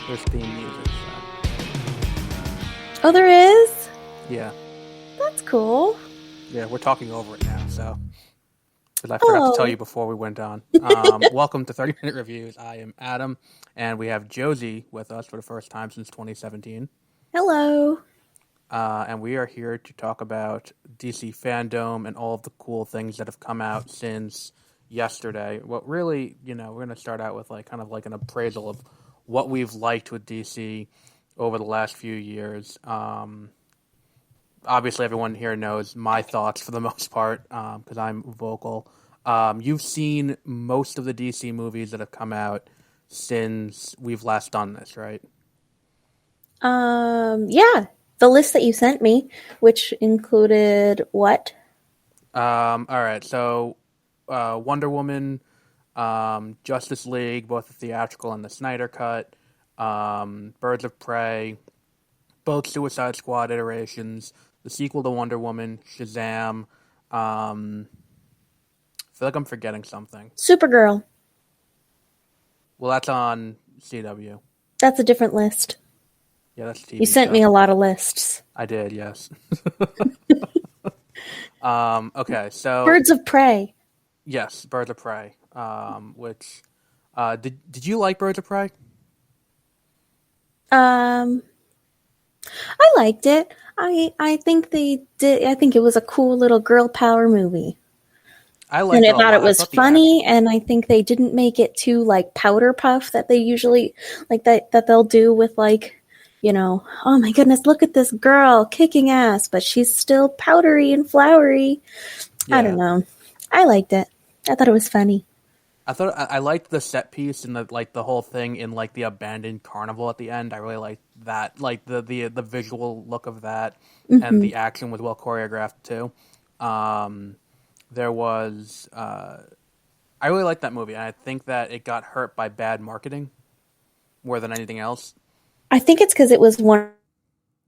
There's theme music, Oh, there is? so yeah. That's cool. Yeah, we're talking over it now, so because I forgot to tell Oh. you before we went on. Welcome to 30-Minute Reviews. I am Adam, and we have Josie with us for the first time since 2017. Hello. And we are here to talk about DC Fandome and all of the cool things that have come out since yesterday. Well, really, we're going to start out with kind of an appraisal of what we've liked with DC over the last few years. Obviously, everyone here knows my thoughts for the most part because I'm vocal. You've seen most of the DC movies that have come out since we've last done this, right? Yeah, the list that you sent me, which included what? All right, so Wonder Woman, Justice League, both the theatrical and the Snyder Cut, Birds of Prey, both Suicide Squad iterations, the sequel to Wonder Woman, Shazam. I feel like I'm forgetting something. Supergirl. Well, that's on CW. That's a different list. Yeah, that's TV. You sent me a lot of lists. I did, yes. Okay, so Birds of Prey. yes, Birds of Prey. Which did you like Birds of Prey? I liked it. I think they did. I think it was a cool little girl power movie. I liked it a lot. Thought it was funny, action. and I think they didn't make it too powder puff that they usually that they'll do with oh my goodness, look at this girl kicking ass, but she's still powdery and flowery. Yeah. I don't know. I liked it. I thought it was funny. I liked the set piece and the whole thing in the abandoned carnival at the end. I really liked that, the visual look of that, and the action was well choreographed too. There was I really liked that movie, and I think that it got hurt by bad marketing more than anything else. I think it's because it was one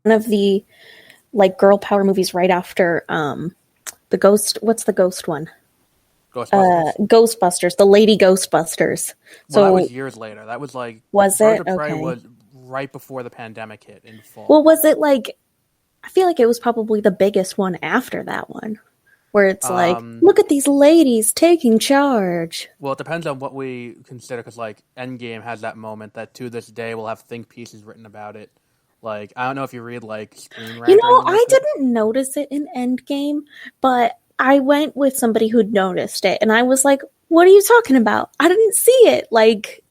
of the girl power movies right after the Ghost. What's the Ghost one? Ghostbusters, the Lady Ghostbusters. So that was years later. That was was Birds it? of Prey okay. was right before the pandemic hit in fall. Well, was it I feel like it was probably the biggest one after that one, where it's look at these ladies taking charge. Well, it depends on what we consider, because Endgame has that moment that to this day will have think pieces written about it. I don't know if you read Screen Rant. I didn't notice it in Endgame, but I went with somebody who'd noticed it, and I was like, what are you talking about? I didn't see it.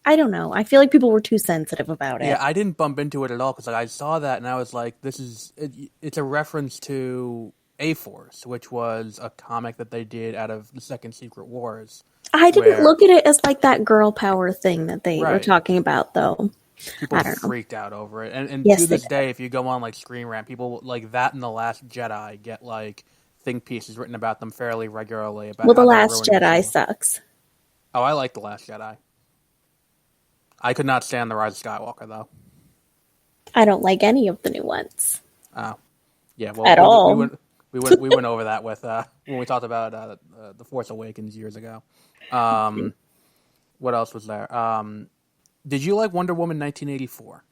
I don't know. I feel like people were too sensitive about it. Yeah, I didn't bump into it at all, because I saw that, and I was like, it's a reference to A-Force, which was a comic that they did out of the Second Secret Wars. I didn't look at it as that girl power thing that they were talking about, though. People freaked out over it. And yes, to this day, if you go on Screen Rant, people that and The Last Jedi get think pieces written about them fairly regularly. About The Last Jedi sucks. Oh, I like The Last Jedi. I could not stand The Rise of Skywalker, though. I don't like any of the new ones. Oh, yeah. Well, at all. We went over that with when we talked about The Force Awakens years ago. What else was there? Did you like Wonder Woman 1984?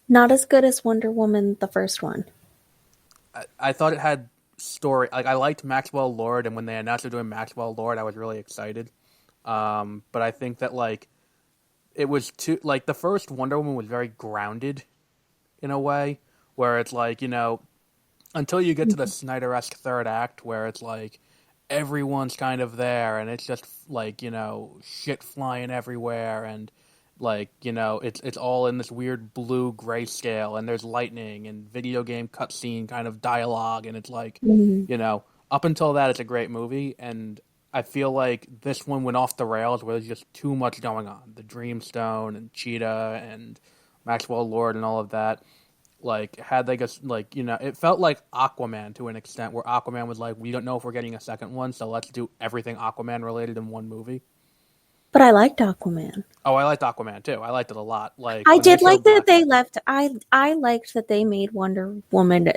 Not as good as Wonder Woman, the first one. I thought it had story. I liked Maxwell Lord, and when they announced they're doing Maxwell Lord, I was really excited. But I think that it was too the first Wonder Woman was very grounded in a way, where it's until you get to the Snyder-esque third act, where it's everyone's kind of there, and it's just shit flying everywhere, and it's all in this weird blue grayscale, and there's lightning and video game cutscene kind of dialogue, and it's up until that, it's a great movie, and I feel like this one went off the rails where there's just too much going on. The Dreamstone and Cheetah and Maxwell Lord and all of that. Had they just, it felt like Aquaman to an extent, where Aquaman was we don't know if we're getting a second one, so let's do everything Aquaman related in one movie. But I liked Aquaman. Oh, I liked Aquaman too. I liked it a lot. I did like that they left. I liked that they made Wonder Woman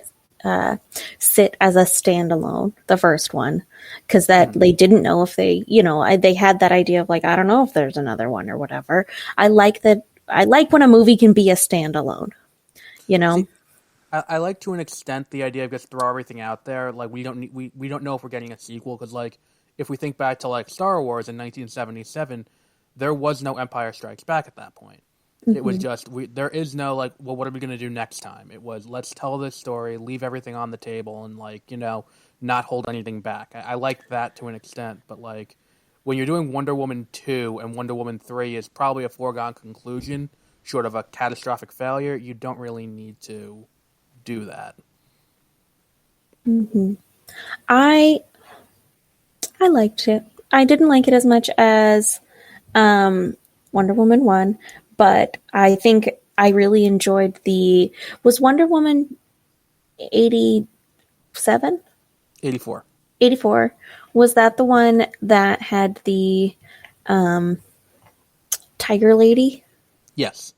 sit as a standalone, the first one, because they didn't know if they had that idea of I don't know if there's another one or whatever. I like that I like when a movie can be a standalone, you know? See, I like to an extent the idea of just throw everything out there. Like we don't need, we don't know if we're getting a sequel because like if we think back to like Star Wars in 1977, there was no Empire Strikes Back at that point. It was just there is no like, well, what are we going to do next time? It was let's tell this story, leave everything on the table, and like not hold anything back. I like that to an extent, but like when you're doing Wonder Woman 2 and Wonder Woman 3 is probably a foregone conclusion, short of a catastrophic failure, you don't really need to do that. I liked it. I didn't like it as much as Wonder Woman 1, but I think I really enjoyed was Wonder Woman 87? 84. 84. Was that the one that had the Tiger Lady? Yes.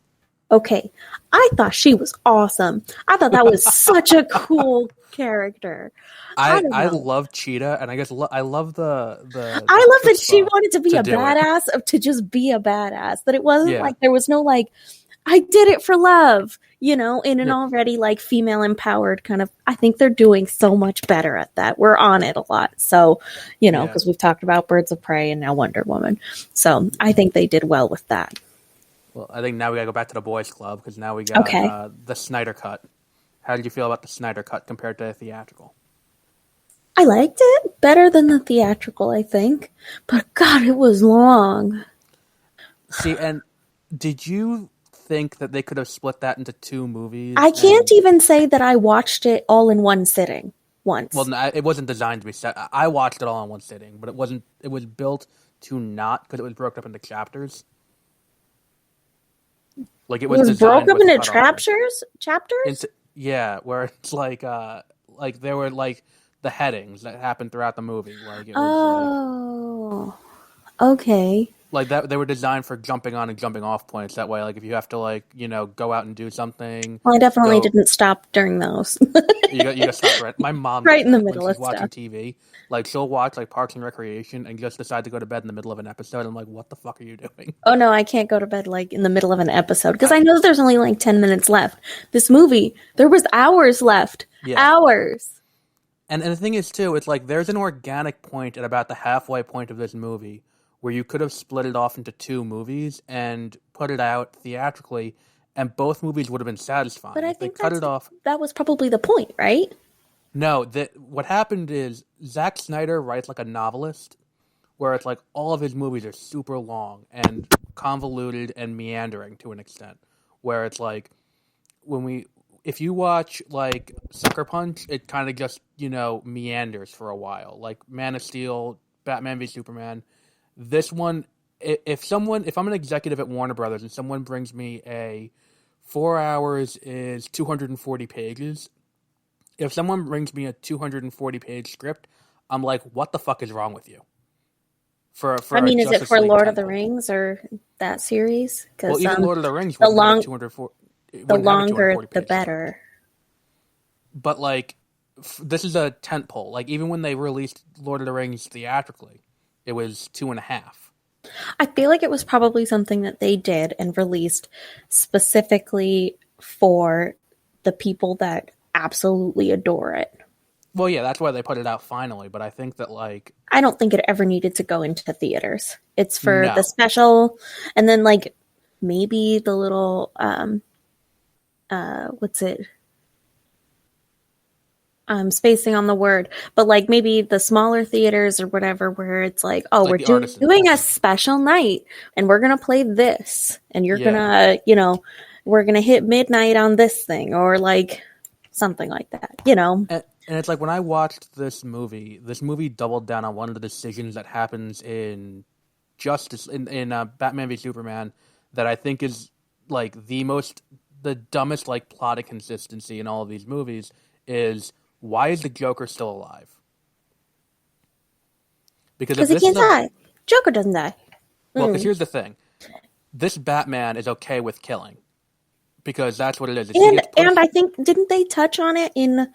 Okay. I thought she was awesome. I thought that was such a cool character. I love Cheetah, and I guess I love the I love that she wanted to be a do badass, to just be a badass. That it wasn't Yeah. like there was no like, I did it for love, in an already like female empowered kind of. I think they're doing so much better at that. We're on it a lot. So, because we've talked about Birds of Prey and now Wonder Woman. So I think they did well with that. Well, I think now we gotta go back to the Boys Club because now we got Okay. The Snyder Cut. How did you feel about the Snyder Cut compared to the theatrical? I liked it better than the theatrical, I think. But God, it was long. See, and did you think that they could have split that into 2 movies? I can't even say that I watched it all in one sitting once. Well, no, it wasn't designed to be set. I watched it all in one sitting, but it wasn't. It was built to not because it was broken up into chapters. Like it was broke up with into cutoff. chapters? Yeah, where it's like there were like the headings that happened throughout the movie. Like it was okay. like that they were designed for jumping on and jumping off points. That way, like if you have to like go out and do something. Well, I definitely didn't stop during those. You got stop right. My mom right in the when middle she's of watching stuff. TV. Like she'll watch like Parks and Recreation and just decide to go to bed in the middle of an episode. I'm like, what the fuck are you doing? Oh no, I can't go to bed like in the middle of an episode because I know that there's only like 10 minutes left. This movie, there was hours left. Yeah. Hours. And the thing is too, it's like there's an organic point at about the halfway point of this movie where you could have split it off into 2 movies and put it out theatrically, and both movies would have been satisfying. But I If they think cut it off. that was probably the point, right? No, what happened is Zack Snyder writes like a novelist, where it's like all of his movies are super long and convoluted and meandering to an extent. Where it's like if you watch like Sucker Punch, it kind of just meanders for a while. Like Man of Steel, Batman v Superman. This one, if I'm an executive at Warner Brothers and someone brings me 4 hours is 240 pages. If someone brings me a 240-page script, I'm like, what the fuck is wrong with you? I mean, is it for Lord of the Rings or that series? Well, even Lord of the Rings, the longer the better. But like, this is a tentpole. Like, even when they released Lord of the Rings theatrically, it was 2.5. I feel like it was probably something that they did and released specifically for the people that absolutely adore it. Well, yeah, that's why they put it out finally. But I think that like, I don't think it ever needed to go into theaters. It's for the special, and then like maybe the little what's it? I'm spacing on the word, but like maybe the smaller theaters or whatever, where it's like, oh, like we're doing a special night and we're going to play this and you're going to, we're going to hit midnight on this thing or like something like that, And it's like when I watched this movie doubled down on one of the decisions that happens in Batman v Superman that I think is like the dumbest like plot inconsistency in all of these movies is, why is the Joker still alive? Because he can't die. Joker doesn't die. Well, because here's the thing. This Batman is okay with killing. Because that's what it is. And I think, didn't they touch on it in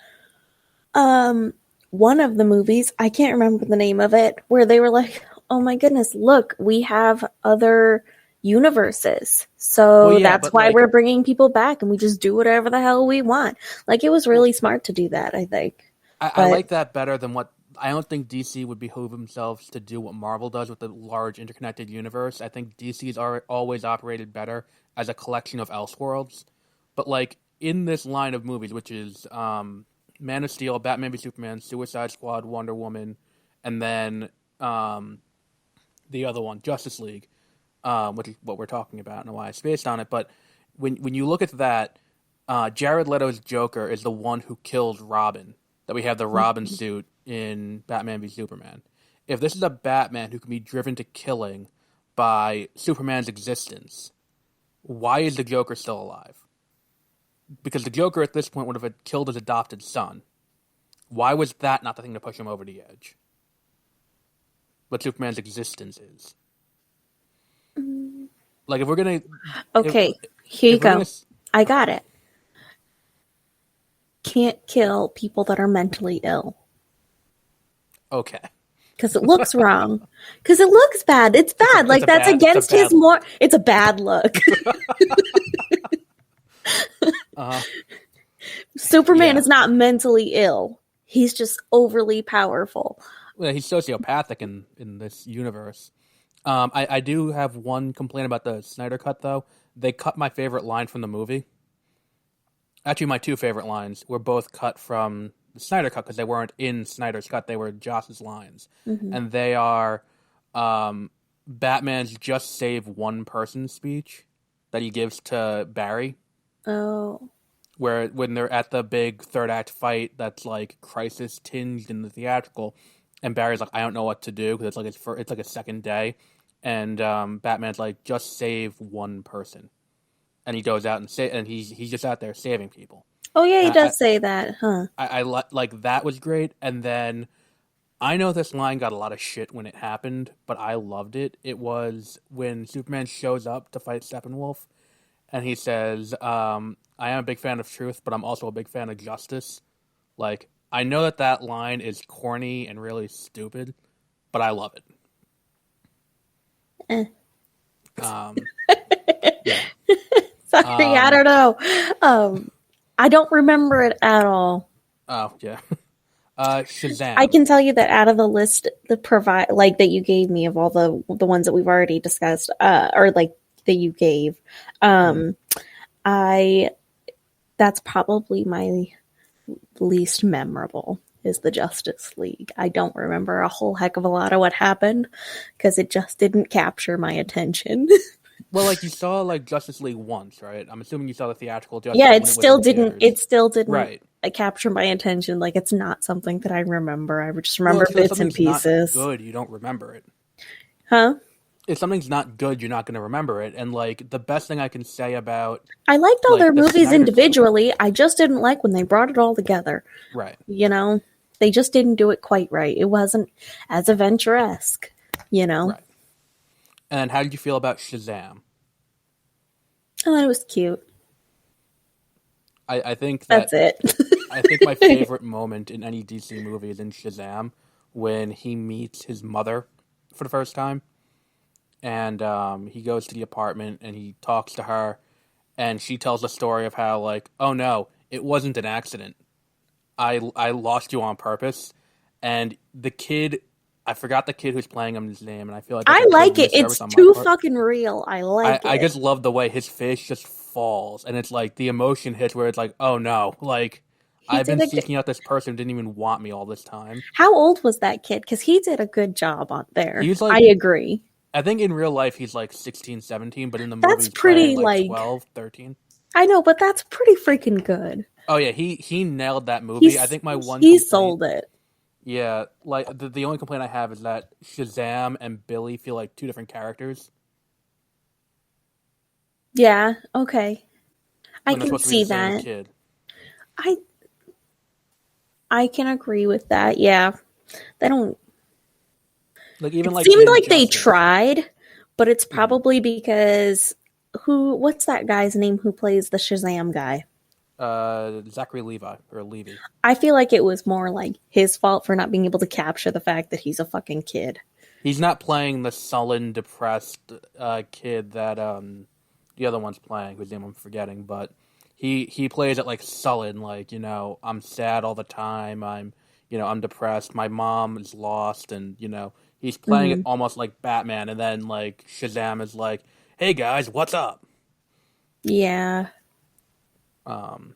one of the movies? I can't remember the name of it. Where they were like, oh my goodness, look, we have other universes. So Well, yeah, that's but why like we're bringing people back and we just do whatever the hell we want. Like, it was really smart to do that, I think. I But like that better than what I don't think DC would behoove themselves to do what Marvel does with the large interconnected universe. I think DC's are always operated better as a collection of Elseworlds. But like in this line of movies, which is Man of Steel, Batman v Superman, Suicide Squad, Wonder Woman, and then the other one, Justice League, which is what we're talking about and why I spaced on it. But when you look at that, Jared Leto's Joker is the one who kills Robin. That we have the Robin suit in Batman v Superman. If this is a Batman who can be driven to killing by Superman's existence, why is the Joker still alive? Because the Joker at this point would have killed his adopted son. Why was that not the thing to push him over the edge? What Superman's existence is. Like, if we're gonna... okay, here you go. I got it. Can't kill people that are mentally ill. Okay. Because it looks wrong. Because it looks bad. It's bad. Like, that's against his more... It's a bad look. Superman is not mentally ill. He's just overly powerful. Well, he's sociopathic in this universe. I do have one complaint about the Snyder Cut, though. They cut my favorite line from the movie. Actually, my two favorite lines were both cut from the Snyder Cut because they weren't in Snyder's Cut. They were Joss's lines. Mm-hmm. And they are Batman's just save one person speech that he gives to Barry. Oh. Where when they're at the big third act fight that's like crisis tinged in the theatrical, and Barry's like, I don't know what to do because it's like a second day. And Batman's like, just save one person. And he goes out and he's just out there saving people. Oh yeah, he does say that, huh? I like that was great. And then I know this line got a lot of shit when it happened, but I loved it. It was when Superman shows up to fight Steppenwolf, and he says, "I am a big fan of truth, but I'm also a big fan of justice." Like, I know that line is corny and really stupid, but I love it. Yeah. Sorry, I don't know. I don't remember it at all. Oh, yeah. Shazam. I can tell you that out of the list that you gave me of all the ones that we've already discussed, or like that you gave, that's probably my least memorable is the Justice League. I don't remember a whole heck of a lot of what happened because it just didn't capture my attention. Well, like, you saw like Justice League once, right? I'm assuming you saw the theatrical Justice. Yeah, it still didn't right. Capture my attention. Like, it's not something that I remember. I just remember bits and pieces. Not good, you don't remember it. Huh? If something's not good, you're not going to remember it. And like, the best thing I can say about I liked all their movies individually. I just didn't like when they brought it all together. Right. You know, they just didn't do it quite right. It wasn't as adventure-esque. You know. Right. And how did you feel about Shazam? I thought it was cute. I think that's it. I think my favorite moment in any DC movie is in Shazam when he meets his mother for the first time. And he goes to the apartment and he talks to her. And she tells the story of how, like, oh no, it wasn't an accident. I lost you on purpose. And the kid... I forgot the kid who's playing him his name, and I feel like I like it. It's too fucking real. I like it. I just love the way his face just falls, and it's like the emotion hits where it's like, oh no, like I've been seeking out this person who didn't even want me all this time. How old was that kid? Because he did a good job on there. He's like, I agree. I think in real life he's like 16, 17, but in the movie he's pretty like 12, 13. I know, but that's pretty freaking good. Oh yeah, he nailed that movie. I think he sold it. Yeah, like the only complaint I have is that Shazam and Billy feel like two different characters. Yeah, okay. I can see that. Kid. I can agree with that. Yeah. They don't like even it seemed like they tried, but it's probably because what's that guy's name who plays the Shazam guy? Zachary Levy. I feel like it was more like his fault for not being able to capture the fact that he's a fucking kid. He's not playing the sullen, depressed kid that the other one's playing, whose name I'm forgetting, but he plays it like sullen, like, I'm sad all the time. I'm depressed. My mom is lost, and he's playing it Hmm. almost like Batman, and then like Shazam is like, "Hey guys, what's up?" Yeah. Um,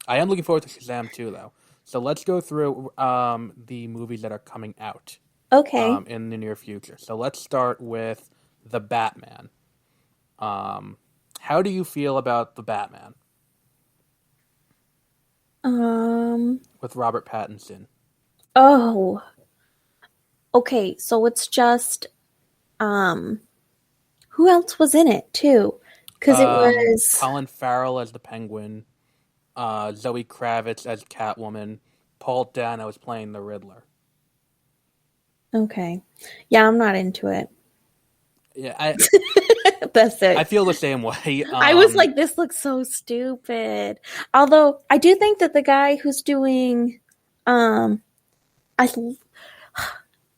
I am looking forward to Shazam too, though. So let's go through the movies that are coming out Okay. in the near future. So let's start with the Batman. Um, how do you feel about the Batman Um. with Robert Pattinson? Oh. Okay. So it's just um. Who else was in it too? Because it was Colin Farrell as the Penguin, Zoe Kravitz as Catwoman, Paul Dano is playing the Riddler. okay. Yeah, I'm not into it. Yeah, I That's I it. feel the same way. I was like, this looks so stupid. Although I do think that the guy who's doing, um, I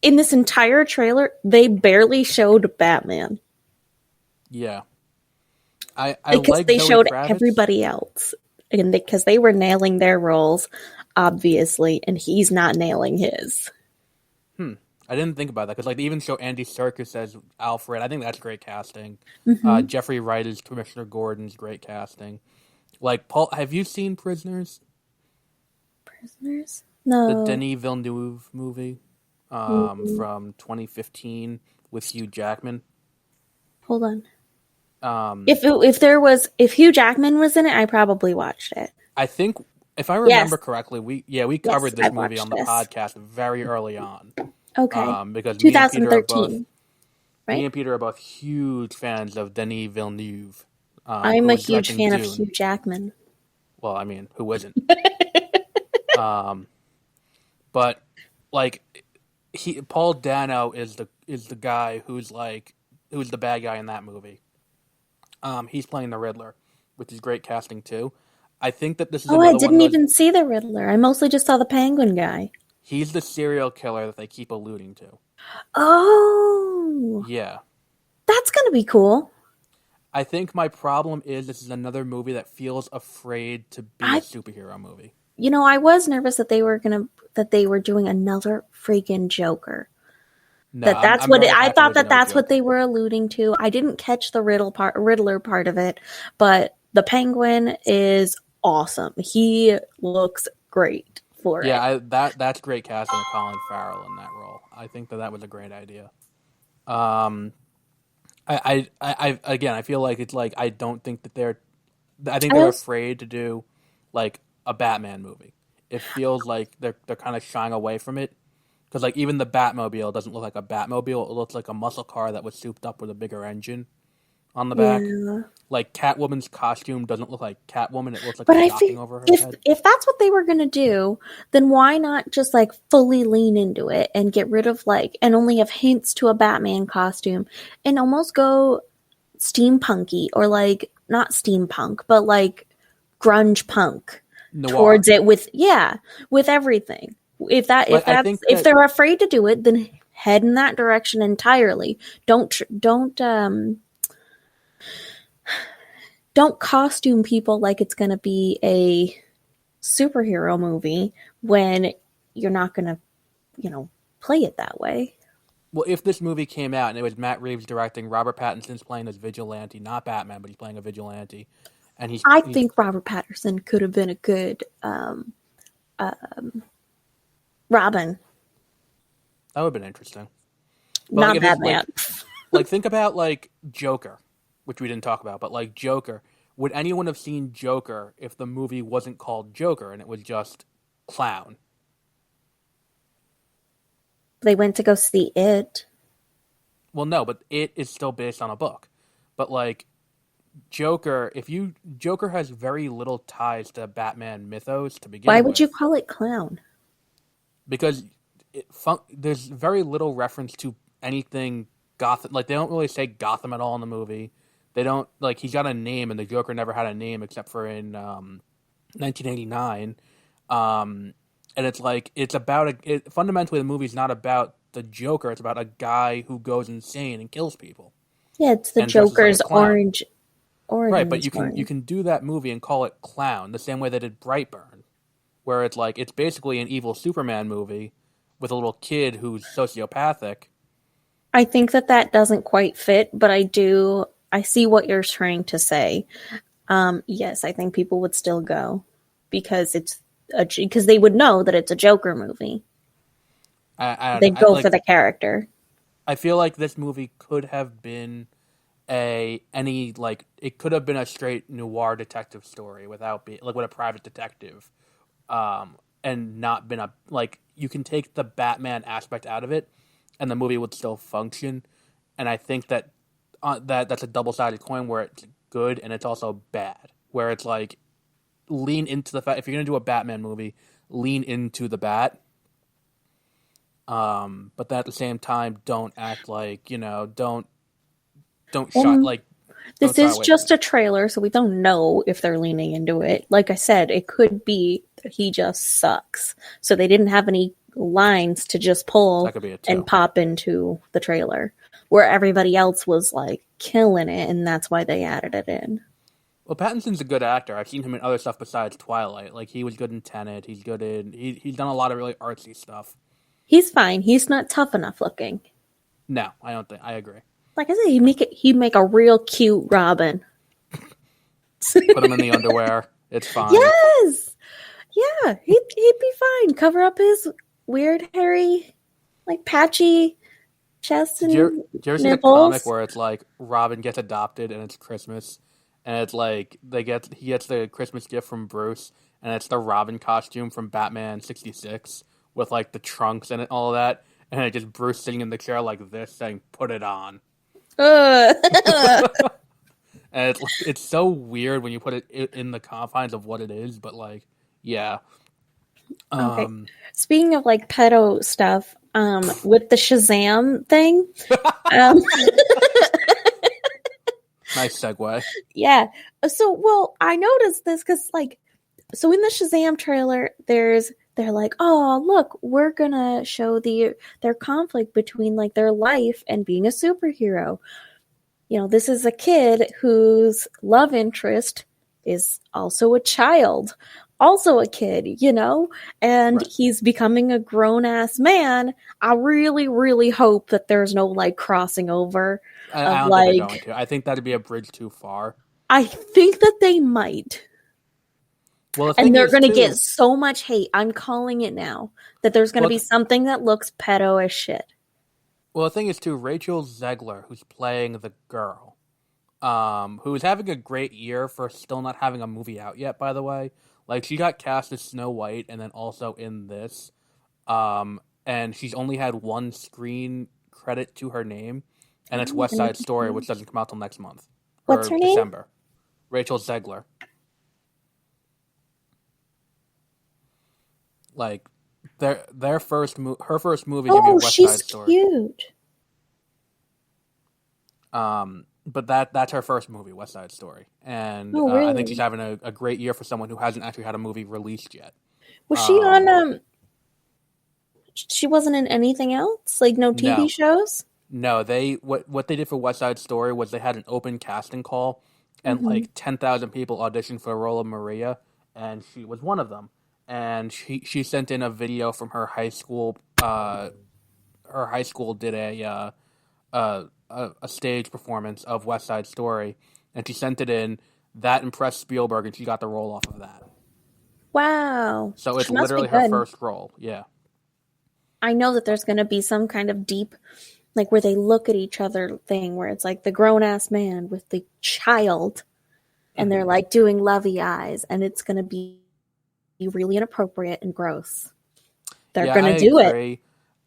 in this entire trailer, they barely showed Batman Yeah, I because like they Zoe showed Kravitz. everybody else, and because they were nailing their roles, obviously, and he's not nailing his. Hmm. I didn't think about that because like they even show Andy Serkis as Alfred. I think that's great casting. Hmm. Jeffrey Wright as Commissioner Gordon's great casting. Like Paul, have you seen Prisoners, Prisoners? the No. Denis Villeneuve movie Mm, from 2015 with Hugh Jackman? hold on. Um, If Hugh Jackman was in it, I probably watched it. I think if I Yes, remember correctly, we yes, covered this I've movie watched on the this. podcast very early on Okay, because 2013, me right? and Peter are both huge fans of Denis Villeneuve, I'm who a was huge directing fan of Dune. Hugh Jackman. Well, I mean, who isn't? Um, but like Paul Dano is the guy who's the bad guy in that movie. He's playing the Riddler, which is great casting too. I think that this is Oh, I another one of didn't those. even see the Riddler. I mostly just saw the Penguin guy. He's the serial killer that they keep alluding to. Oh, Yeah. that's gonna be cool. I think my problem is this is another movie that feels afraid to be a I, superhero movie. I was nervous that they were doing another freaking Joker. No, That's I'm what very I happy thought there's that another that's what they Joker. were alluding to. I didn't catch the Riddler part of it, but the Penguin is awesome. He looks great for Yeah, it. that's great casting of Colin Farrell in that role. I think that was a great idea. Um, again, I feel like it's like I don't think that I think I they're also, afraid to do like a Batman movie. It feels like they're kind of shying away from it because like even the Batmobile doesn't look like a Batmobile. It looks like a muscle car that was souped up with a bigger engine on the back. yeah. Like Catwoman's costume doesn't look like Catwoman. It looks like But it's I feel jockeying over her if head. if that's what they were gonna do, then why not just like fully lean into it and get rid of and only have hints to a Batman costume and almost go steampunky or like not steampunk, but like grunge punk Noir. towards it with everything. Like I think If that they're afraid to do it, then head in that direction entirely. Don't costume people like it's going to be a superhero movie when you're not going to, play it that way. well, if this movie came out and it was Matt Reeves directing, Robert Pattinson's playing this vigilante, not Batman, but he's playing a vigilante, and I he's think Robert Patterson could have been a good Robin, that would have been interesting. But like not if it's Batman. like think about like Joker, which we didn't talk about, but like Joker, would anyone have seen Joker if the movie wasn't called Joker and it was just clown? They went to go see it. Well, no, but it is still based on a book. But like Joker has very little ties to Batman mythos to Why begin would you with call it clown? because there's very little reference to anything Gotham. Like they don't really say Gotham at all in the movie. They don't like he's got a name and the Joker never had a name except for in 1989. And it's like it's about fundamentally the movie's not about the Joker, it's about a guy who goes insane and kills people. Yeah, it's the And dresses like a Joker's clown. orange Right, origin but story. you can do that movie and call it Clown, the same way they did Brightburn, where it's like it's basically an evil Superman movie with a little kid who's sociopathic. I think that doesn't quite fit, but I see what you're trying to say. Yes, I think people would still go because because they would know that it's a Joker movie. I don't know. They'd go for the character. I feel like this movie could have been it could have been a straight noir detective story without being like with a private detective, and not been you can take the Batman aspect out of it, and the movie would still function. And I think that that's a double-sided coin where it's good and it's also bad. Where it's like lean into the fact if you're gonna do a Batman movie, lean into the Bat. But then at the same time, don't act like don't shot like. This is just a trailer, so we don't know if they're leaning into it. Like I said, it could be that he just sucks. So they didn't have any lines to just pull and pop into the trailer, where everybody else was like killing it, and that's why they added it in. Well, Pattinson's a good actor. I've seen him in other stuff besides Twilight. Like he was good in Tenet. He's good in he's done a lot of really artsy stuff. He's fine. He's not tough enough looking. No, I don't think. I agree. Like I said, he'd make a real cute Robin. Put him in the underwear. It's fine. Yes! Yeah, he'd be fine. Cover up his weird, hairy, like patchy chest and do you ever see the comic where it's like Robin gets adopted and it's Christmas, and it's like he gets the Christmas gift from Bruce, and it's the Robin costume from Batman '66 with like the trunks and all of that, and it's just Bruce sitting in the chair like this, saying "Put it on." And it's so weird when you put it in the confines of what it is, but like, yeah. Okay. Speaking of like pedo stuff, with the Shazam thing, nice segue. Yeah. So, well, I noticed this because, like, so in the Shazam trailer, they're like, oh, look, we're gonna show their conflict between like their life and being a superhero. This is a kid whose love interest is also a child, also a kid, and right. He's becoming a grown-ass man. I really, really hope that there's no like crossing over. I don't think they're going to. I think that'd be a bridge too far. I think that they might. Well, and they're going to get so much hate. I'm calling it now. That there's going to be something that looks pedo as shit. Well, the thing is, too, Rachel Zegler, who's playing the girl, who's having a great year for still not having a movie out yet, by the way. Like, she got cast as Snow White and then also in this. And she's only had one screen credit to her name, and it's West Side Story, which doesn't come out till next month. What's her name? December. Rachel Zegler. Like, her first movie is gonna be West Side Story. Oh, she's cute. But that's her first movie, West Side Story, and really? I think she's having a great year for someone who hasn't actually had a movie released yet. Was she on? She wasn't in anything else, like no TV shows. No, what they did for West Side Story was they had an open casting call, and like 10,000 people auditioned for the role of Maria, and she was one of them. And she sent in a video from her high school. Her high school did a stage performance of West Side Story, and she sent it in. That impressed Spielberg, and she got the role off of that. Wow! So it's literally her first role. Yeah. I know that there's going to be some kind of deep, like where they look at each other thing, where it's like the grown ass man with the child, and they're like doing lovey eyes, and it's going to be really inappropriate and gross. They're going to do it.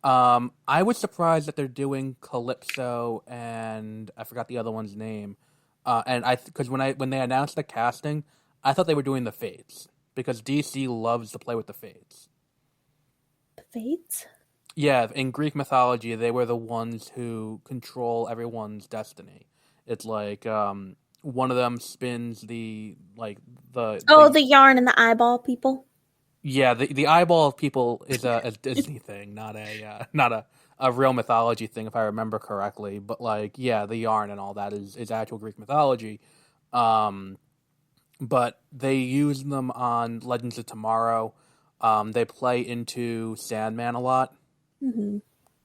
I was surprised that they're doing Calypso and I forgot the other one's name. Because when they announced the casting, I thought they were doing the Fates because DC loves to play with the Fates. The Fates? Yeah, in Greek mythology, they were the ones who control everyone's destiny. It's like one of them spins the yarn and the eyeball people. Yeah, the eyeball people is a Disney thing, not a a real mythology thing, if I remember correctly. But like, yeah, the yarn and all that is actual Greek mythology. But they use them on Legends of Tomorrow. They play into Sandman a lot. Mm-hmm.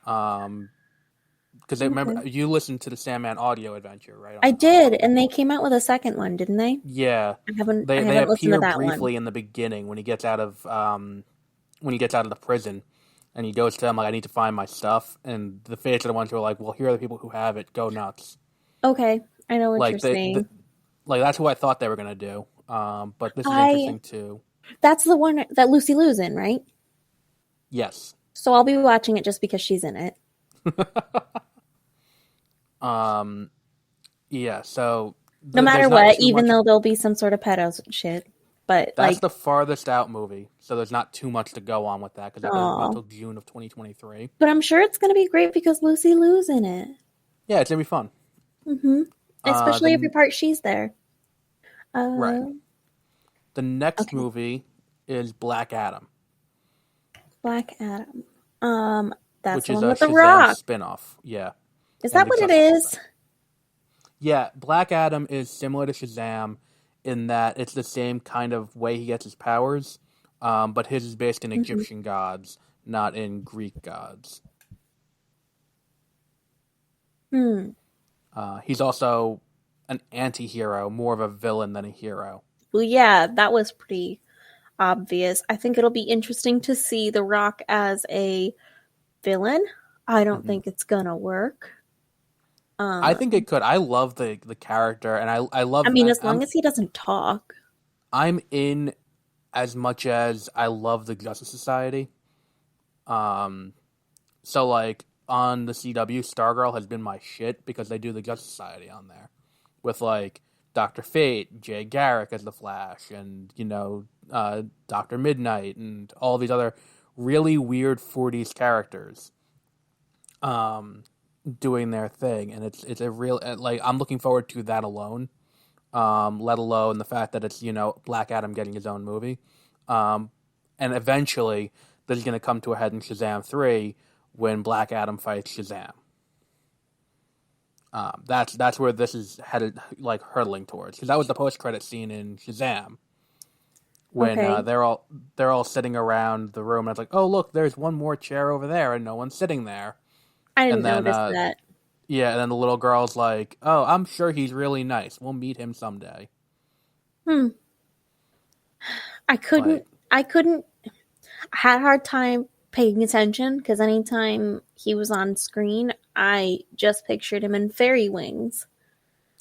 Because Okay. remember, you listened to the Sandman audio adventure, right? I On did, Audible. and they came out with a second one, didn't they? Yeah, I they haven't listened to appear that one. briefly in the beginning when he gets out of the prison, and he goes to them like, "I need to find my stuff," and the Fates are the ones who are like, "Well, here are the people who have it. Go nuts!" Okay, I know what you're Like saying. like that's who I thought they were gonna do. But this is I interesting too. That's the one that Lucy Liu's in, right? Yes. So I'll be watching it just because she's in it. um. Yeah. So No matter there's not what, too even much. though there'll be some sort of pedo shit. But That's like, the farthest out movie, so there's not too much to go on with that because that doesn't come out oh, until June of 2023. but I'm sure it's gonna be great because Lucy Liu's in it. Yeah, it's gonna be fun. Mm-hmm. Especially every The part she's there. right. Uh, The next okay. movie is Black Adam, Black Adam. Um, that's which the is one a with the Shazam Rock. spin-off. Yeah, Is and that the what it Justice is? Society. Yeah, Black Adam is similar to Shazam in that it's the same kind of way he gets his powers, but his is based in Mm-hmm. Egyptian gods, not in Greek gods. Hmm. He's also an anti-hero, more of a villain than a hero. Well, yeah, that was pretty obvious. I think it'll be interesting to see The Rock as a villain. I don't hmm think it's gonna work. I think Um, it could. I love the character, and I I love. mean, as long as he doesn't talk. I'm in as much as I love the Justice Society. Um, so like on the CW, Stargirl has been my shit because they do the Justice Society on there with like Doctor Fate, Jay Garrick as the Flash, and Doctor Midnight, and all these other really weird '40s characters doing their thing, and it's a real like I'm looking forward to that alone. Let alone the fact that it's Black Adam getting his own movie, um, and eventually this is going to come to a head in Shazam 3 when Black Adam fights Shazam. That's where this is headed, like hurtling towards, because that was the post credit scene in Shazam when Okay, they're all sitting around the room, and it's like, oh look, there's one more chair over there, and no one's sitting there, I didn't and then notice that. yeah, and then the little girl's like, oh, I'm sure he's really nice. We'll meet him someday. Hmm. I couldn't. Like, I couldn't. I had a hard time paying attention because anytime he was on screen, I just pictured him in fairy wings.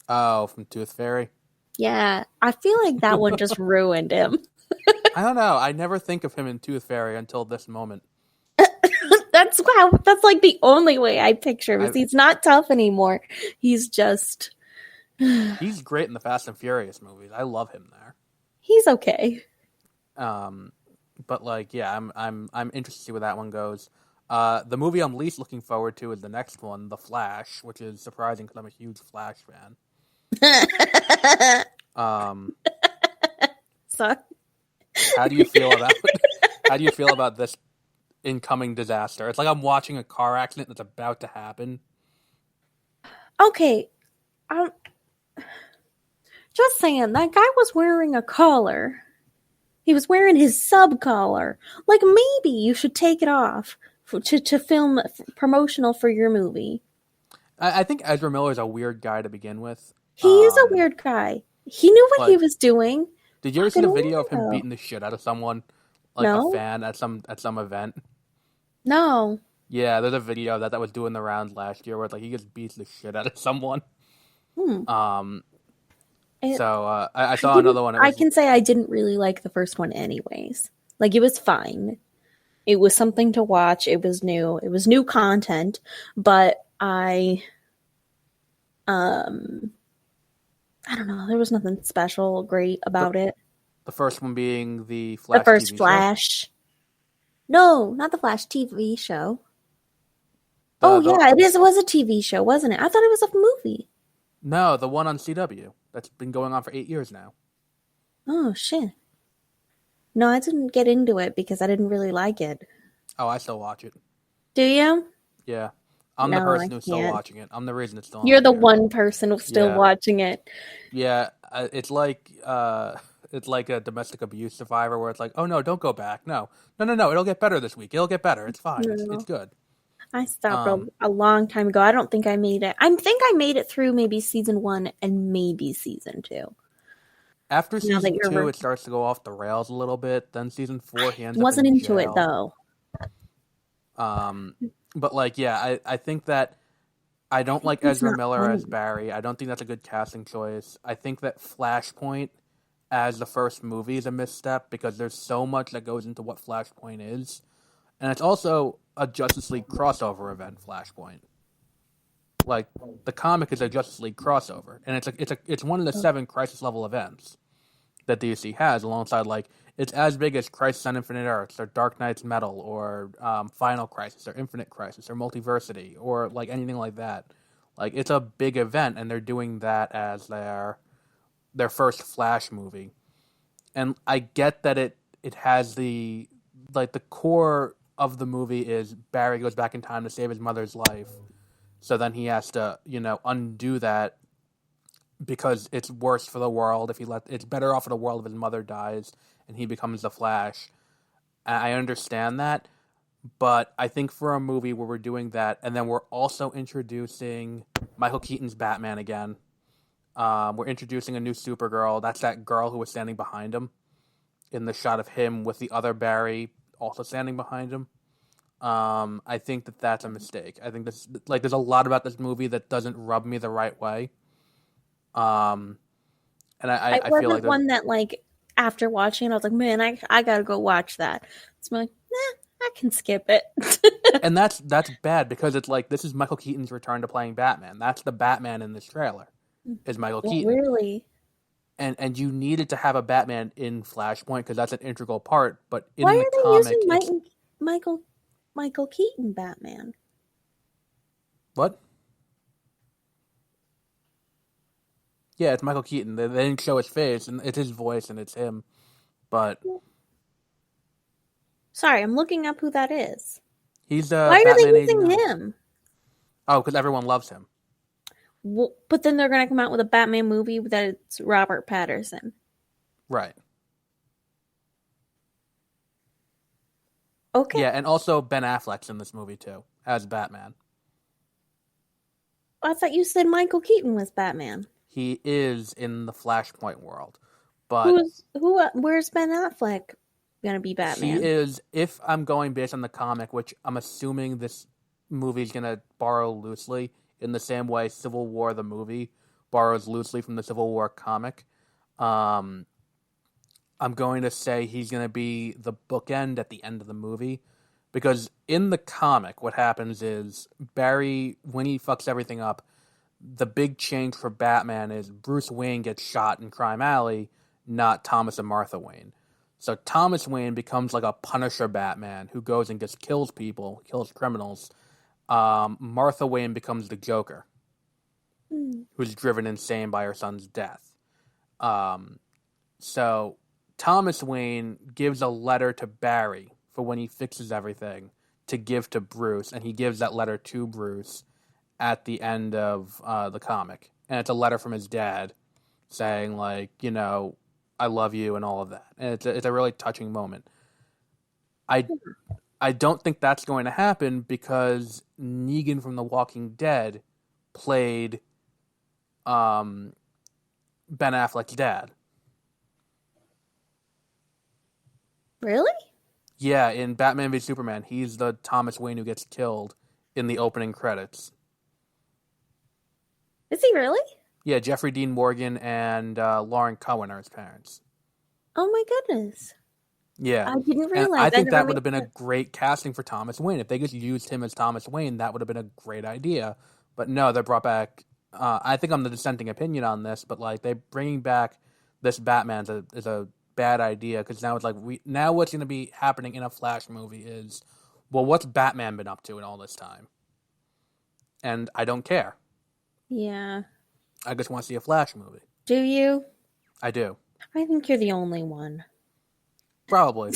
oh, from Tooth Fairy. Yeah, I feel like that one just ruined him. I don't know. I never think of him in Tooth Fairy until this moment. That's like the only way I picture him is I he's not tough anymore. He's just He's great in the Fast and Furious movies. I love him there. he's okay. Um, but like, yeah, I'm interested to see where that one goes. The movie I'm least looking forward to is the next one, The Flash, which is surprising because I'm a huge Flash fan. Um, So how do you feel about how do you feel about this incoming disaster? It's like I'm watching a car accident that's about to happen. okay, I'm just saying that guy was wearing a collar. He was wearing his sub collar. Like maybe you should take it off to film promotional for your movie. I think Ezra Miller is a weird guy to begin with. He is a weird guy. He knew what he Like, was doing. did you ever see Fucking the video of him weirdo. beating the shit out of someone, like a No, fan at some event? no. Yeah, there's a video that was doing the rounds last year where it's like he just beats the shit out of someone. Hmm. Um, It, so I I saw didn't. another one. It I was can say I didn't really like the first one, anyways. Like it was fine. It was something to watch. It was new. It was new content, but um I don't know. There was nothing special, great the about it. the first one being the The Flash first TV show. Flash. No, not the Flash TV show. The Oh the yeah, it was a TV show, wasn't it? I thought it was a movie. no, the one on CW that's been going on for 8 years now. Oh shit. No, I didn't get into it because I didn't really like it. Oh, I still watch it. Do you? Yeah. I'm the No, I person who's still can't. watching it. I'm the reason it's still on You're the there. one person who's still Yeah. watching it. Yeah. It's like a domestic abuse survivor where it's like, oh no, don't go back. No. No. It'll get better this week. It'll get better. It's fine. It's No, good. I stopped Um, a long time ago. I don't think I made it. I think I made it through maybe season 1 and maybe season 2. After Now that season you're, 2, it starts to go off the rails a little bit. Then season 4, he ends up wasn't in into it jail. though. But like, yeah, I think that I don't like It's Ezra not Miller funny. as Barry. I don't think that's a good casting choice. I think that Flashpoint as the first movie is a misstep because there's so much that goes into what Flashpoint is, and it's also a Justice League crossover event. Flashpoint, like the comic, is a Justice League crossover, and it's one of the 7 crisis level events that DC has, alongside like it's as big as Crisis on Infinite Earths or Dark Knight's Metal or Final Crisis or Infinite Crisis or Multiversity or like anything like that. Like it's a big event, and they're doing that as their first Flash movie. And I get that it has the core of the movie is Barry goes back in time to save his mother's life. So then he has to, undo that because it's worse for the world if it's better off for the world if his mother dies and he becomes the Flash. I understand that, but I think for a movie where we're doing that and then we're also introducing Michael Keaton's Batman again. We're introducing a new Supergirl. That's that girl who was standing behind him in the shot of him with the other Barry also standing behind him. I think that that's a mistake. I think there's a lot about this movie that doesn't rub me the right way. And I I feel like wasn't one that like after watching it, I was like, man, I gotta go watch that. It's like, I can skip it. and that's bad because it's like this is Michael Keaton's return to playing Batman. That's the Batman in this trailer is Michael Well, Keaton. really? And you needed to have a Batman in Flashpoint because that's an integral part. But in Why the are they comic, using Michael Keaton Batman? what? Yeah, it's Michael Keaton. They didn't show his face, and it's his voice, and it's him. But Sorry, I'm looking up who that is. he's Why are Batman they using 89. him? Oh, because everyone loves him. Well, but then they're gonna come out with a Batman movie that it's Robert Pattinson. Right. Okay. Yeah, and also Ben Affleck's in this movie, too, as Batman. I thought you said Michael Keaton was Batman. He is in the Flashpoint world. But Where's Ben Affleck gonna be Batman? he is, if I'm going based on the comic, which I'm assuming this movie is going to borrow loosely, in the same way Civil War, the movie, borrows loosely from the Civil War comic. I'm going to say he's going to be the bookend at the end of the movie. Because in the comic, what happens is Barry, when he fucks everything up, the big change for Batman is Bruce Wayne gets shot in Crime Alley, not Thomas and Martha Wayne. So Thomas Wayne becomes like a Punisher Batman who goes and just kills people, kills criminals. Martha Wayne becomes the Joker, who's driven insane by her son's death. So Thomas Wayne gives a letter to Barry for when he fixes everything to give to Bruce, and he gives that letter to Bruce at the end of the comic. And it's a letter from his dad saying, like, I love you and all of that. And it's a really touching moment. I don't think that's going to happen because Negan from The Walking Dead played Ben Affleck's dad. Really? Yeah, in Batman v Superman, he's the Thomas Wayne who gets killed in the opening credits. Is he really? Yeah, Jeffrey Dean Morgan and Lauren Cohen are his parents. Oh my goodness. Yeah. I didn't realize. And I think that would have been a great casting for Thomas Wayne. If they just used him as Thomas Wayne, that would have been a great idea. But no, they brought back... I think I'm the dissenting opinion on this, but like they bringing back this Batman is a bad idea because now it's like now what's going to be happening in a Flash movie is, well, what's Batman been up to in all this time? And I don't care. Yeah. I just want to see a Flash movie. Do you? I do. I think you're the only one. Probably.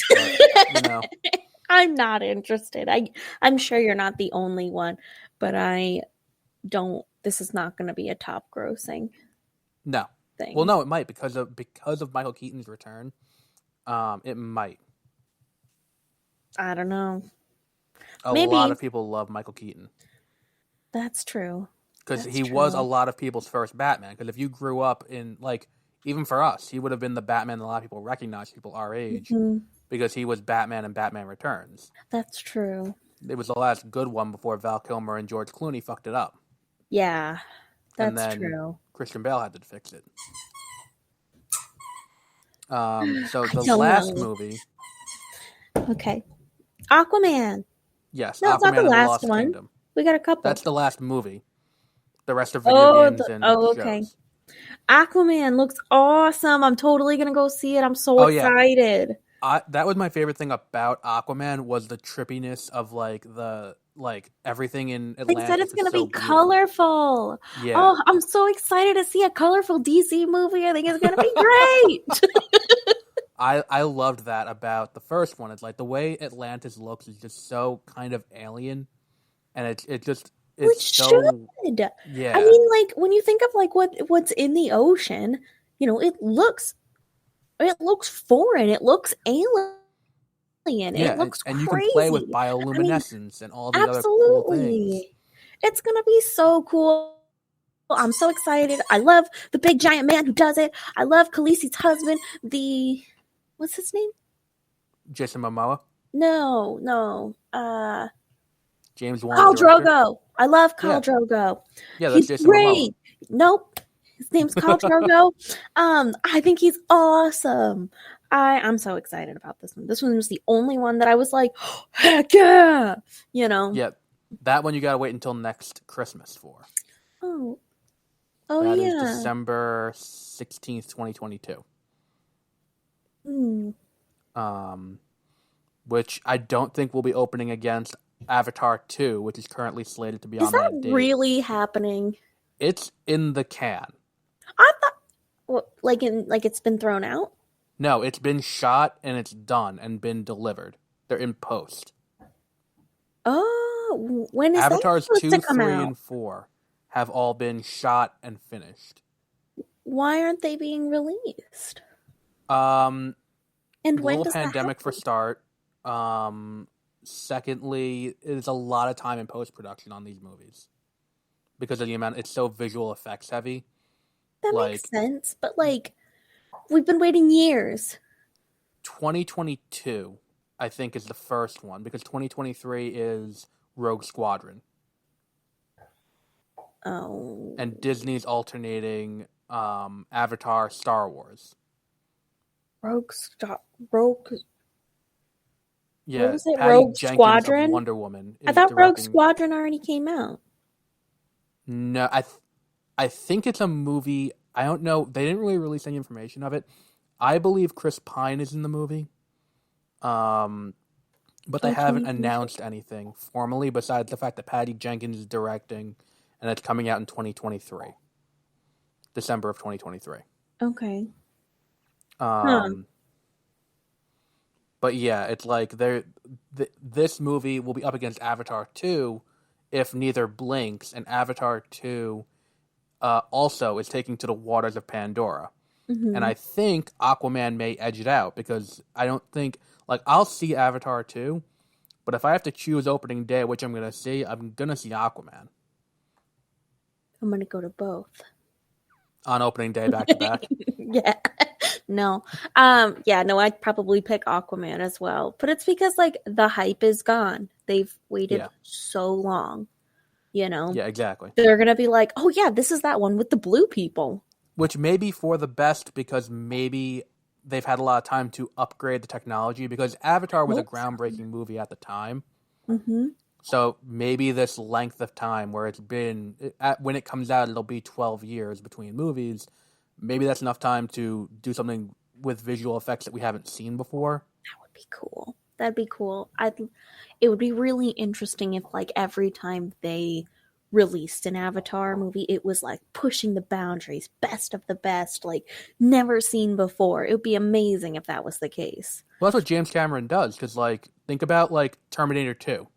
But, I'm not interested. I'm sure you're not the only one, but I don't. This is not going to be a top grossing No. thing. Well, no, it might because of Michael Keaton's return. It might. I don't know. A Maybe. lot of people love Michael Keaton That's true. because That's he was a true. lot of people's first Batman. Because if you grew up in even for us, he would have been the Batman that a lot of people recognize, people our age, because he was Batman in Batman Returns. That's true. It was the last good one before Val Kilmer and George Clooney fucked it up. Yeah, And that's then true. Christian Bale had to fix it. So I the don't last know. movie, Okay. Aquaman. yes, No, it's not Aquaman the and the last Lost one. Kingdom. We got a couple. That's the last movie. The rest are video games and okay. shows. Aquaman looks awesome. I'm totally gonna go see it. I'm so excited. That was my favorite thing about Aquaman was the trippiness of everything in Atlantis. They said it's gonna so be colorful. Yeah. Oh, I'm so excited to see a colorful DC movie. I think it's gonna be great. I loved that about the first one. It's like the way Atlantis looks is just so kind of alien, and it's so should. Yeah. I mean, like when you think of like what's in the ocean, it looks foreign. It looks alien. Yeah, It looks and you crazy. can play with bioluminescence and all these other cool things. It's gonna be so cool. I'm so excited. I love the big giant man who does it. I love Khaleesi's husband. What's his name? Jason Momoa. No. James Wan. Khal Drogo. I love Khal Drogo. Yeah, that's he's Jason great. Momoa. Nope. His name's Khal Drogo. I think he's awesome. I'm so excited about this one. This one was the only one that I was like, heck yeah! Yeah, that one you gotta wait until next Christmas for. Oh that yeah. That is December 16th, 2022. Which I don't think will be opening against Avatar 2, which is currently slated to be on that date. Is that really happening? It's in the can. I thought, it's been thrown out? No, it's been shot and it's done and been delivered. They're in post. Oh, when is Avatars that 2, supposed to come 3, out? and 4 have all been shot and finished. Why aren't they being released? And when does pandemic for start. Secondly, it's a lot of time in post-production on these movies because of the amount. It's so visual effects heavy. That makes sense, but we've been waiting years. 2022, I think, is the first one because 2023 is Rogue Squadron. Oh. And Disney's alternating Avatar, Star Wars. Rogue. Yeah, what was it? Patty Rogue Jenkins Squadron? of Wonder Woman. I thought Rogue Squadron already came out. No, I think it's a movie. I don't know. They didn't really release any information of it. I believe Chris Pine is in the movie. But they haven't announced anything formally besides the fact that Patty Jenkins is directing and it's coming out in 2023. December of 2023. Okay. But yeah, it's like this movie will be up against Avatar 2 if neither blinks, and Avatar 2 also is taking to the waters of Pandora. Mm-hmm. And I think Aquaman may edge it out because I don't think... I'll see Avatar 2, but if I have to choose opening day, which I'm going to see Aquaman. I'm going to go to both. On opening day, back to back? Yeah. No. I'd probably pick Aquaman as well. But it's because, the hype is gone. They've waited so long, Yeah, exactly. They're going to be like, oh, yeah, this is that one with the blue people. Which may be for the best because maybe they've had a lot of time to upgrade the technology because Avatar was a groundbreaking movie at the time. Mm-hmm. So maybe this length of time where it's been, when it comes out, it'll be 12 years between movies. Maybe that's enough time to do something with visual effects that we haven't seen before. That would be cool. That'd be cool. It would be really interesting if, every time they released an Avatar movie, it was, pushing the boundaries, best of the best, never seen before. It would be amazing if that was the case. Well, that's what James Cameron does, because, Think about like Terminator 2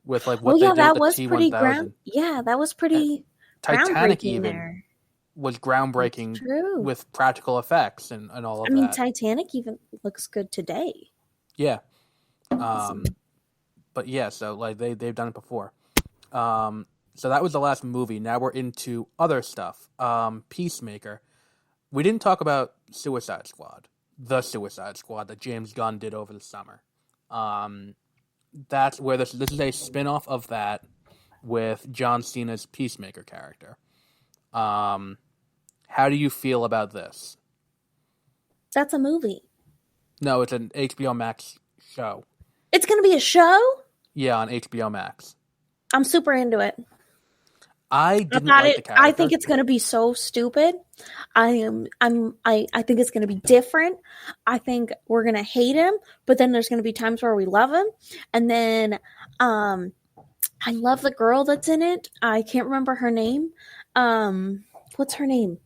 with like Oh what they yeah, did with that the was pretty T-1000. Yeah, that was And pretty Titanic groundbreaking even there. was That's groundbreaking true. with practical effects and all I of mean, that. Titanic even looks good today. Yeah. So, But yeah, so like they've done it before. So that was the last movie. Now we're into other stuff. Peacemaker. We didn't talk about Suicide Squad, the Suicide Squad that James Gunn did over the summer. That's where this is a spin-off of that with John Cena's Peacemaker character. How do you feel about this? that's a movie. No, it's an HBO Max show. It's gonna be a show? Yeah, on HBO Max. I'm super into it. I didn't like the I character. think it's gonna be so stupid. I think it's gonna be different. I think we're gonna hate him, but then there's gonna be times where we love him. And then I love the girl that's in it. I can't remember her name. What's her name?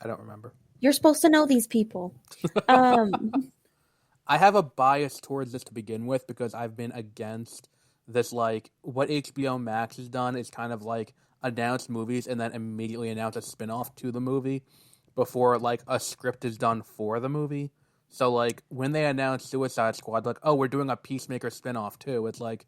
I don't remember. You're supposed to know these people. I have a bias towards this to begin with because I've been against this, like, what HBO Max has done is kind of like announce movies and then immediately announce a spin-off to the movie before, like, a script is done for the movie. So, like, when they announced Suicide Squad, like, oh, we're doing a Peacemaker spin-off too, it's like,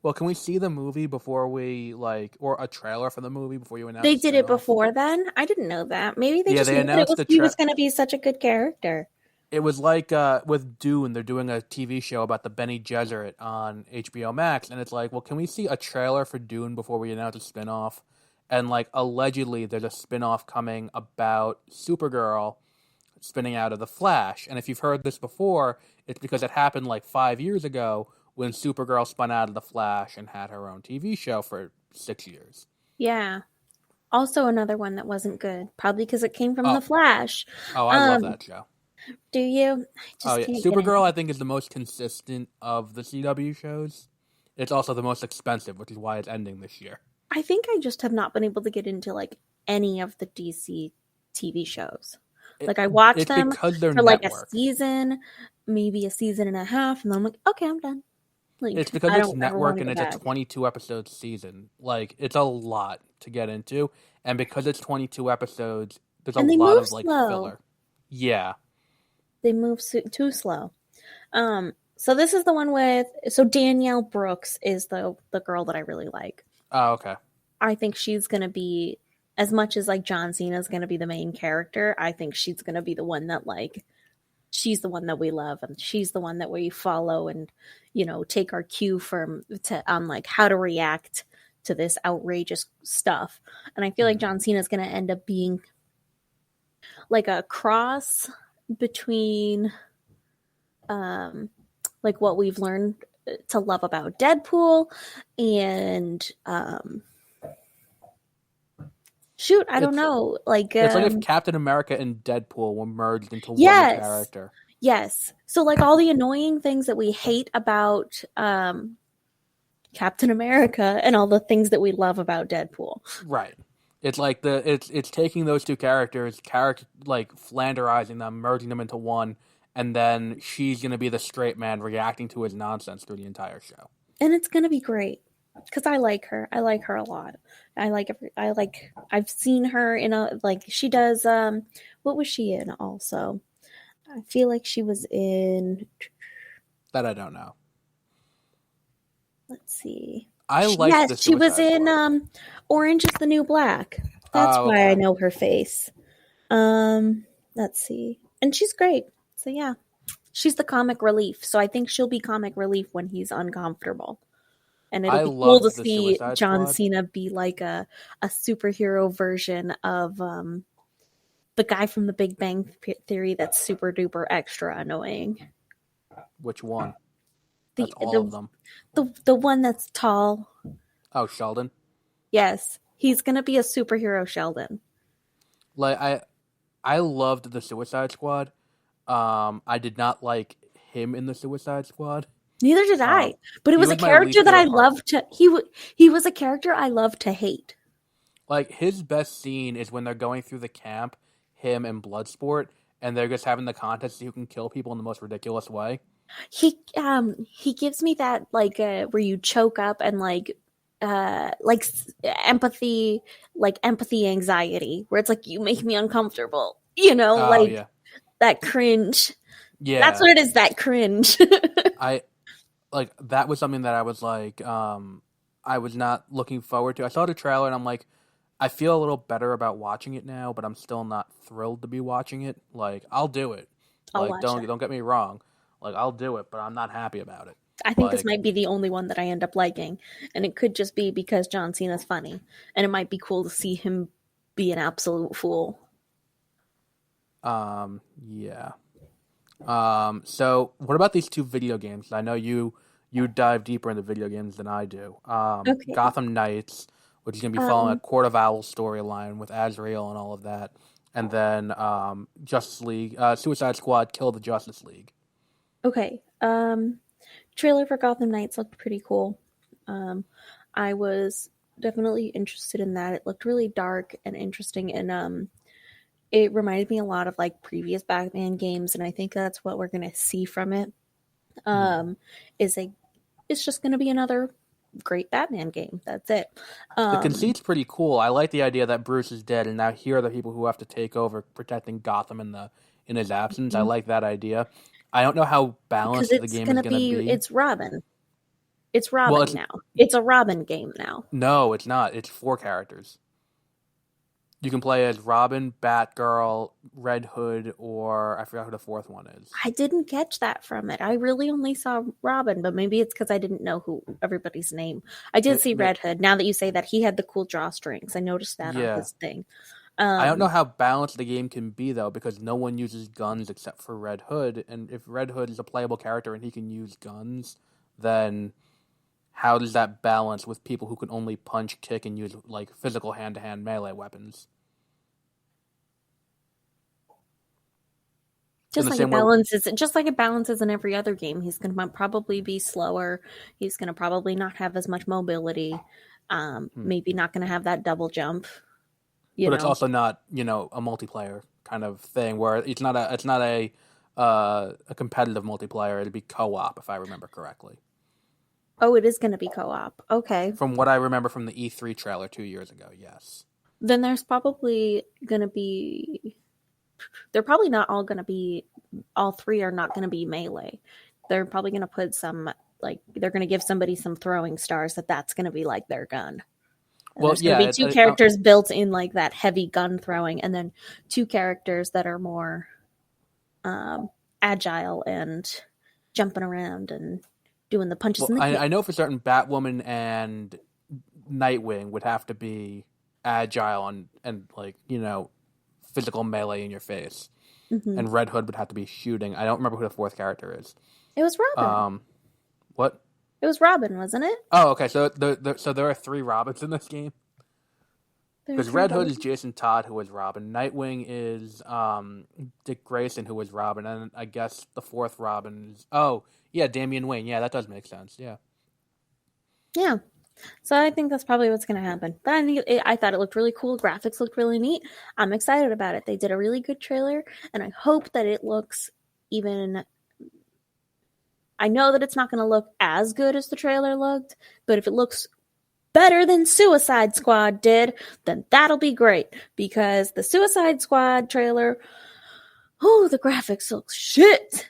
well, can we see the movie before we, like, or a trailer for the movie before you announce They the did it spin-off? before then? I didn't know that. Maybe they Yeah, just they knew that announced he was going to be such a good character. It was like with Dune, they're doing a TV show about the Bene Gesserit on HBO Max, and it's like, well, can we see a trailer for Dune before we announce a spinoff? And like, allegedly, there's a spinoff coming about Supergirl spinning out of the Flash. And if you've heard this before, it's because it happened like 5 years ago when Supergirl spun out of the Flash and had her own TV show for 6 years. Yeah. Also another one that wasn't good, probably because it came from the Flash. Oh, I love that show. Do you? I just Yeah, Supergirl I think is the most consistent of the CW shows. It's also the most expensive, which is why it's ending this year. I think I just have not been able to get into like any of the DC TV shows. Like I watched them for like a season, maybe a season and a half, and then I'm like, okay, I'm done. Like, it's because it's network and it's a 22 episode season. Like, it's a lot to get into, and because it's 22 episodes, there's a lot of like filler. Yeah. They move too slow. So this is the one with Danielle Brooks is the girl that I really like. Oh, okay. I think she's gonna be, as much as like John Cena is gonna be the main character, I think she's gonna be the one that like she's the one that we love and she's the one that we follow and take our cue on like how to react to this outrageous stuff. And I feel like John Cena is gonna end up being like a cross between like what we've learned to love about Deadpool and I don't know, like it's like if Captain America and Deadpool were merged into one character. Yes, so like all the annoying things that we hate about Captain America and all the things that we love about Deadpool. Right. It's like it's taking those two characters, like flanderizing them, merging them into one, and then she's gonna be the straight man reacting to his nonsense through the entire show. And it's gonna be great because I like her. I like her a lot. I've seen her in she does. What was she in? Also, I feel like she was in. That I don't know. Let's see. She was in Orange is the New Black. That's why I know her face. Let's see. And she's great. So yeah. She's the comic relief. So I think she'll be comic relief when he's uncomfortable. And it'll be cool to see John Cena be like a superhero version of the guy from the Big Bang Theory that's super duper extra annoying. Which one? That's all of them. The one that's tall. Oh, Sheldon? Yes. He's going to be a superhero Sheldon. Like, I loved the Suicide Squad. I did not like him in the Suicide Squad. Neither did I. But it was a character that I loved to... He was a character I loved to hate. Like, his best scene is when they're going through the camp, him and Bloodsport, and they're just having the contest who can kill people in the most ridiculous way. He gives me that like where you choke up and empathy, like empathy anxiety, where it's like you make me uncomfortable, Oh like yeah, that cringe. That's yeah. what it is, that cringe. I like that was something that I was like, I was not looking forward to. I saw the trailer and I'm like, I feel a little better about watching it now, but I'm still not thrilled to be watching it. Like, I'll do it. I'll Like, watch it. don't get me wrong. Like, I'll do it, but I'm not happy about it. I think this Like, might be the only one that I end up liking, and it could just be because John Cena's funny, and it might be cool to see him be an absolute fool. yeah. So what about these two video games? I know you dive deeper into video games than I do. Okay. Gotham Knights, which is gonna be following a Court of Owls storyline with Azrael and all of that, and then Justice League, Suicide Squad, Kill the Justice League. Okay. Trailer for Gotham Knights looked pretty cool. I was definitely interested in that. It looked really dark and interesting, and it reminded me a lot of like previous Batman games, and I think that's what we're gonna see from it. Is it's just gonna be another great Batman game. That's it. The conceit's pretty cool. I like the idea that Bruce is dead, and now here are the people who have to take over protecting Gotham in his absence. I like that idea. I don't know how Because balanced the game is going to be. it's Robin. It's Well, Robin now. It's a Robin game now. no, it's not. It's 4 characters. You can play as Robin, Batgirl, Red Hood, or I forgot who the 4th one is. I didn't catch that from it. I really only saw Robin, but maybe it's because I didn't know who everybody's name. I did see Red Hood. Now that you say that, he had the cool drawstrings. I noticed that on his thing. I don't know how balanced the game can be, though, because no one uses guns except for Red Hood. And if Red Hood is a playable character and he can use guns, then how does that balance with people who can only punch, kick, and use like physical hand-to-hand melee weapons? Just like it balances in every other game. He's going to probably be slower. He's going to probably not have as much mobility. Maybe not going to have that double jump. It's also not, a multiplayer kind of thing where it's not a competitive multiplayer. It'd be co-op, if I remember correctly. Oh, it is going to be co-op. Okay. From what I remember from the E3 trailer 2 years ago, yes. Then there's probably going to be... They're probably not all going to be... All 3 are not going to be melee. They're probably going to put some... Like, they're going to give somebody some throwing stars that's going to be like their gun. And there's going to be 2 characters built in like that heavy gun throwing, and then 2 characters that are more agile and jumping around and doing the punches and the kicks. I know for certain Batwoman and Nightwing would have to be agile and like, physical melee in your face. Mm-hmm. And Red Hood would have to be shooting. I don't remember who the 4th character is. It was Robin. What? It was Robin, wasn't it? Oh, okay. So there are 3 Robins in this game. Because Red Hood is Jason Todd, who was Robin. Nightwing is Dick Grayson, who was Robin, and I guess the 4th Robin is Damian Wayne. Yeah, that does make sense. Yeah. Yeah. So I think that's probably what's going to happen. But I thought it looked really cool. Graphics looked really neat. I'm excited about it. They did a really good trailer, and I hope that it looks even. I know that it's not going to look as good as the trailer looked, but if it looks better than Suicide Squad did, then that'll be great. Because the Suicide Squad trailer, the graphics look shit.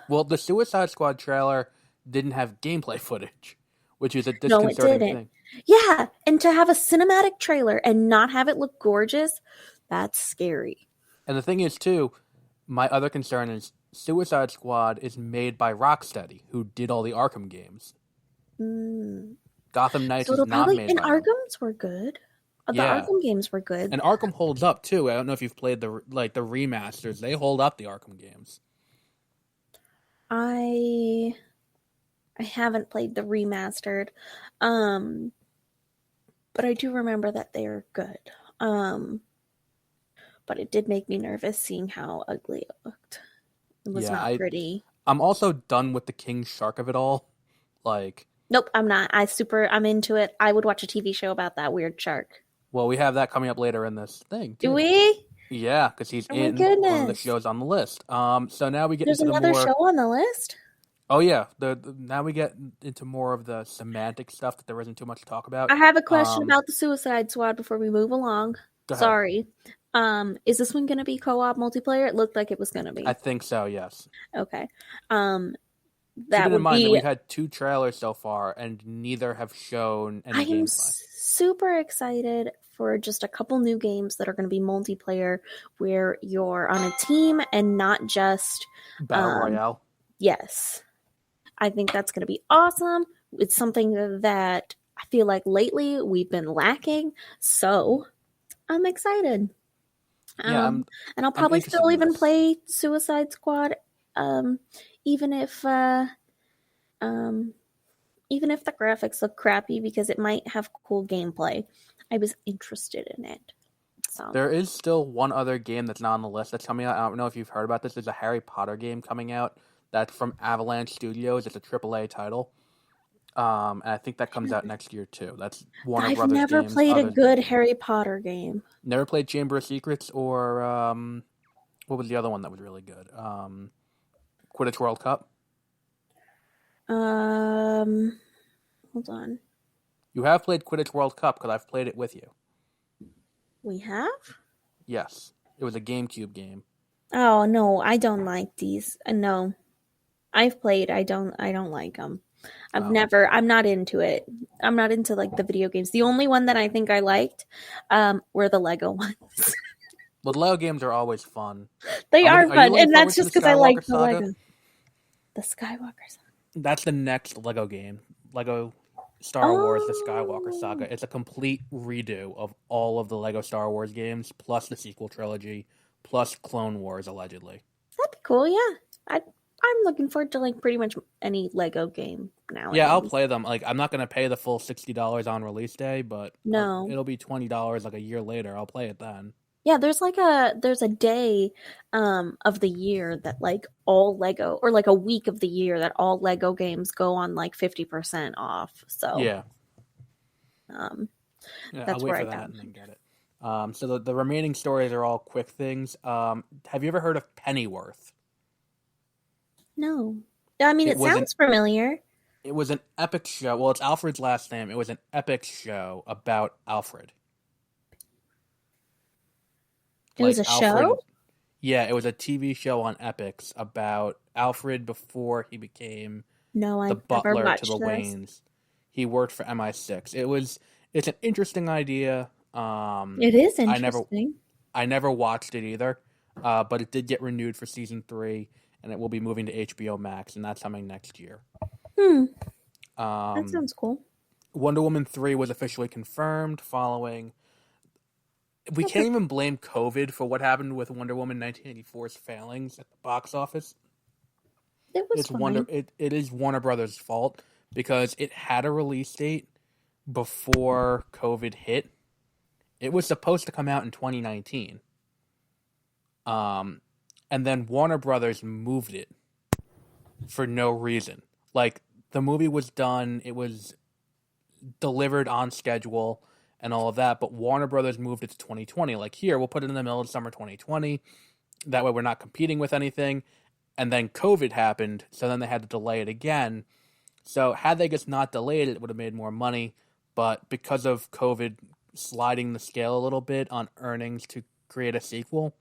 Well, the Suicide Squad trailer didn't have gameplay footage, which is a disconcerting thing. Yeah, and to have a cinematic trailer and not have it look gorgeous, that's scary. And the thing is, too, my other concern is Suicide Squad is made by Rocksteady, who did all the Arkham games. Gotham Knights is not made by them. And Arkham's were good. The Arkham games were good. And Arkham holds up, too. I don't know if you've played the remasters. They hold up, the Arkham games. I haven't played the remastered. But I do remember that they are good. But it did make me nervous seeing how ugly it looked. It was not pretty. I'm also done with the King Shark of it all. Nope, I'm not. I'm into it. I would watch a TV show about that weird shark. Well, we have that coming up later in this thing, too. Do we? Yeah, because he's in one of the shows on the list. So now we get into the more... There's another show on the list? Oh yeah, now we get into more of the semantic stuff that there isn't too much to talk about. I have a question about the Suicide Squad before we move along. Go ahead. Sorry. Is this one going to be co-op multiplayer? It looked like it was going to I be. think so. Yes. Okay. That Keeping in would mind that be. we've had 2 trailers so far, and neither have shown I any am gameplay. super excited for just a couple new games that are going to be multiplayer, where you're on a team and not just Battle Royale. Yes, I think that's going to be awesome. It's something that I feel like lately we've been lacking, so I'm excited. Yeah, And I'll I'm probably interested still in even this. play Suicide Squad, um, even if um, even if the graphics look crappy, because it might have cool gameplay. I was interested in it. So There is still one other game that's not on the list that's coming out. I don't know if you've heard about this. There's a Harry Potter game coming out that's from Avalanche Studios. It's a AAA title. And I think that comes out next year too. That's Warner I've Brothers never games, played a others big good game. Harry Potter game. Never played Chamber of Secrets or what was the other one that was really good? Quidditch World Cup. Um, Hold on. You have played Quidditch World Cup because I've played it with you. We have? Yes, it was a GameCube game. Oh no, I don't like these. No, I've played. I don't. I don't like them. I've Oh. never. I'm not into it. I'm not into like the video games. The only one that I think I liked, were the Lego ones. Well, the Lego games are always fun. They are Are you fun, looking and forward that's to the just because I like Skywalker the Saga? Lego. The Skywalker Saga. That's the next Lego game. Lego Star Wars: The Skywalker Saga. It's a complete redo of all of the Lego Star Wars games, plus the sequel trilogy, plus Clone Wars, allegedly. That'd be cool. Yeah, I'm looking forward to like pretty much any Lego game nowadays. Yeah, I'll play them. Like, I'm not gonna pay the full $60 on release day, but No. it'll be $20 like a year later. I'll play it then. Yeah, there's a day of the year that like all Lego, or like a week of the year that all Lego games go on like 50% off. So Yeah, um yeah. I'll that's wait where for I that got. and then get it. So the remaining stories are all quick things. Have you ever heard of Pennyworth? No. I mean, It it was an sounds familiar. it was an epic show. Well, it's Alfred's last name. It was an epic show about Alfred. It was Like a Alfred. show? Yeah, it was a TV show on Epix about Alfred before he became No, the I've never butler to the watched this. Waynes. He worked for MI6. It's an interesting idea. It is I never interesting. I never watched it either, but it did get renewed for season 3, and it will be moving to HBO Max, and that's coming next year. That sounds cool. Wonder Woman 3 was officially confirmed following. We Okay. can't even blame COVID for what happened with Wonder Woman 1984's failings at the box office. It was fine. It is Warner Brothers' fault because it had a release date before COVID hit. It was supposed to come out in 2019. And then Warner Brothers moved it for no reason. Like, the movie was done, it was delivered on schedule and all of that, but Warner Brothers moved it to 2020. Like, here, we'll put it in the middle of summer 2020. That way we're not competing with anything. And then COVID happened, so then they had to delay it again. So had they just not delayed it, it would have made more money. But because of COVID sliding the scale a little bit on earnings to create a sequel,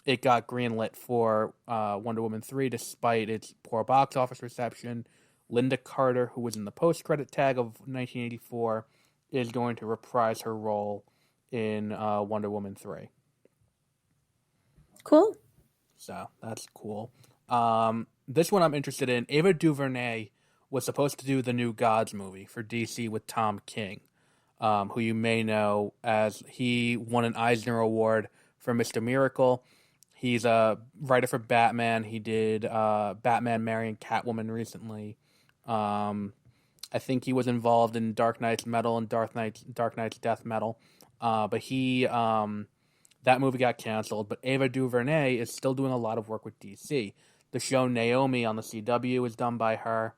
it got greenlit for Wonder Woman 3 despite its poor box office reception. Linda Carter, who was in the post-credit tag of 1984, is going to reprise her role in Wonder Woman 3. Cool. So that's cool. This one I'm interested in. Ava DuVernay was supposed to do the new Gods movie for DC with Tom King, who you may know as he won an Eisner Award for Mr. Miracle. He's a writer for Batman. He did Batman marrying Catwoman recently. I think he was involved in Dark Knight's Metal and Dark Knight's Death Metal. But that movie got canceled. But Ava DuVernay is still doing a lot of work with DC. The show Naomi on the CW is done by her.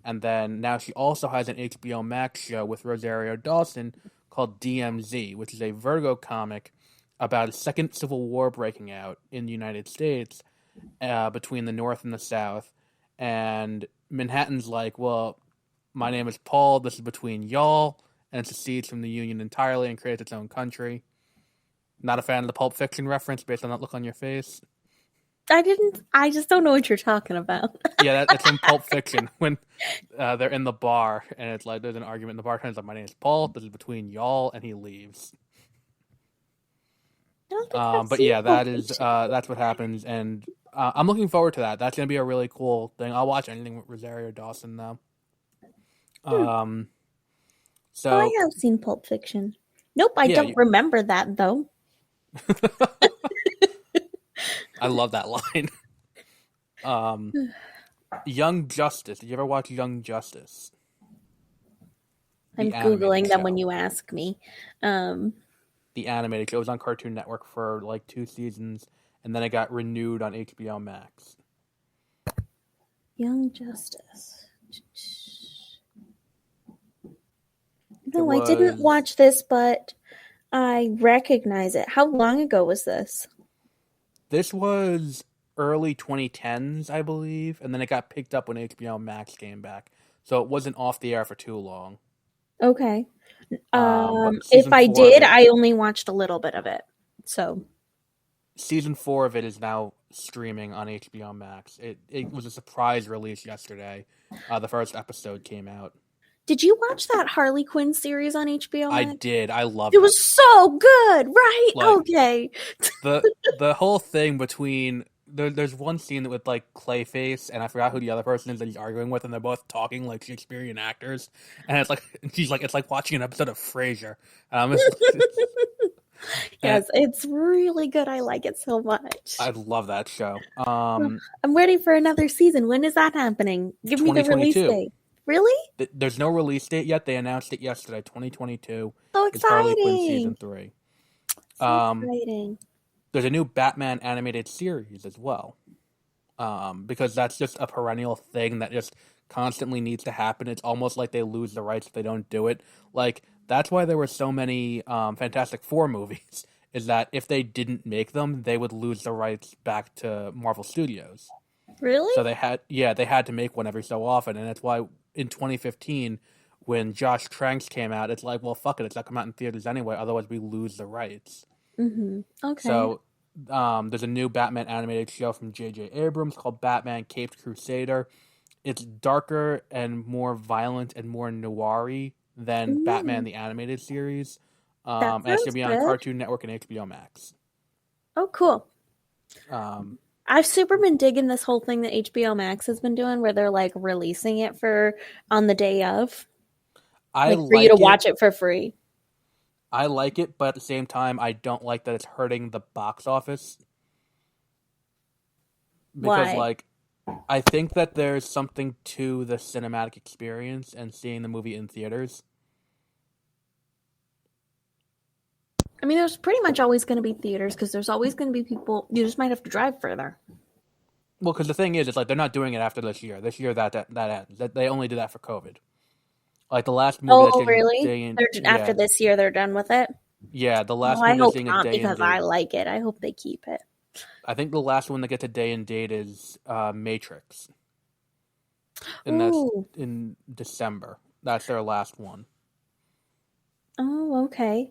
And then now she also has an HBO Max show with Rosario Dawson called DMZ, which is a Vertigo comic about a second civil war breaking out in the United States between the North and the South. and Manhattan's like, well, my name is Paul. This is between y'all, and it secedes from the Union entirely and creates its own country. Not a fan of the Pulp Fiction reference based on that look on your face. I just don't know what you're talking about. Yeah, that's from Pulp Fiction when they're in the bar and it's like there's an argument. And the bartender's like, "My name is Paul. This is between y'all," and he leaves. I don't think I've But seen yeah, Pulp that is Fiction. that's what happens, and I'm looking forward to that. That's gonna be a really cool thing. I'll watch anything with Rosario Dawson though. Um, Oh, I so have seen Pulp Fiction. Nope, I yeah, don't remember that though. I love that line. Young Justice. Did you ever watch Young Justice? I'm The animated Googling them when show. you ask me. Um, The animated show was on Cartoon Network for like 2 seasons, and then it got renewed on HBO Max. Young Justice. It No, I didn't was watch this, but I recognize it. How long ago was this? this was early 2010s, I believe, and then it got picked up when HBO Max came back, so it wasn't off the air for too long. Okay. But If season I four of did, it, I only watched a little bit of it. So, season 4 of it is now streaming on HBO Max. It was a surprise release yesterday. The first episode came out. did you watch that Harley Quinn series on HBO I Max? did. I loved It it. was so good, right? Like Okay. the whole thing between there's one scene with like Clayface and I forgot who the other person is that he's arguing with, and they're both talking like Shakespearean actors, and it's like she's like it's like watching an episode of Frasier. And Yes, it's really good. I like it so much. I love that show. I'm ready for another season. When is that happening? Give me the release 2022. date. Really? There's no release date yet. They announced it yesterday. 2022 So is Harley Quinn exciting. season 3. So exciting. There's a new Batman animated series as well. Because that's just a perennial thing that just constantly needs to happen. It's almost like they lose the rights if they don't do it. Like, that's why there were so many Fantastic Four movies, is that if they didn't make them, they would lose the rights back to Marvel Studios. Really? So they had to make one every so often, and that's why in 2015, when Josh Tranks came out, it's like, well, fuck it, it's not coming out in theaters anyway, otherwise we lose the rights. Mm-hmm. Okay. So there's a new Batman animated show from J.J. Abrams called Batman Caped Crusader. It's darker and more violent and more noir-y than Batman the Animated Series. That And it's going to sounds be on good. Cartoon Network and HBO Max. Oh, cool. Um, I've super been digging this whole thing that HBO Max has been doing where they're like releasing it for on the day of. I Like for you to like watch it for free. I like it, but at the same time, I don't like that it's hurting the box office. Because, Why? like, I think that there's something to the cinematic experience and seeing the movie in theaters. I mean, there's pretty much always going to be theaters because there's always going to be people. You just might have to drive further. Well, because the thing is, it's like they're not doing it after this year. This year, that ends. They only did that for COVID. Like the last movie that's Oh, getting really? day in, After this year, they're done with it. yeah, the last Oh, I one that's hope getting a not day and because date. I like it. I hope they keep it. I think the last one that gets a day and date is Matrix, and that's Ooh. in December. That's their last one. Oh, okay.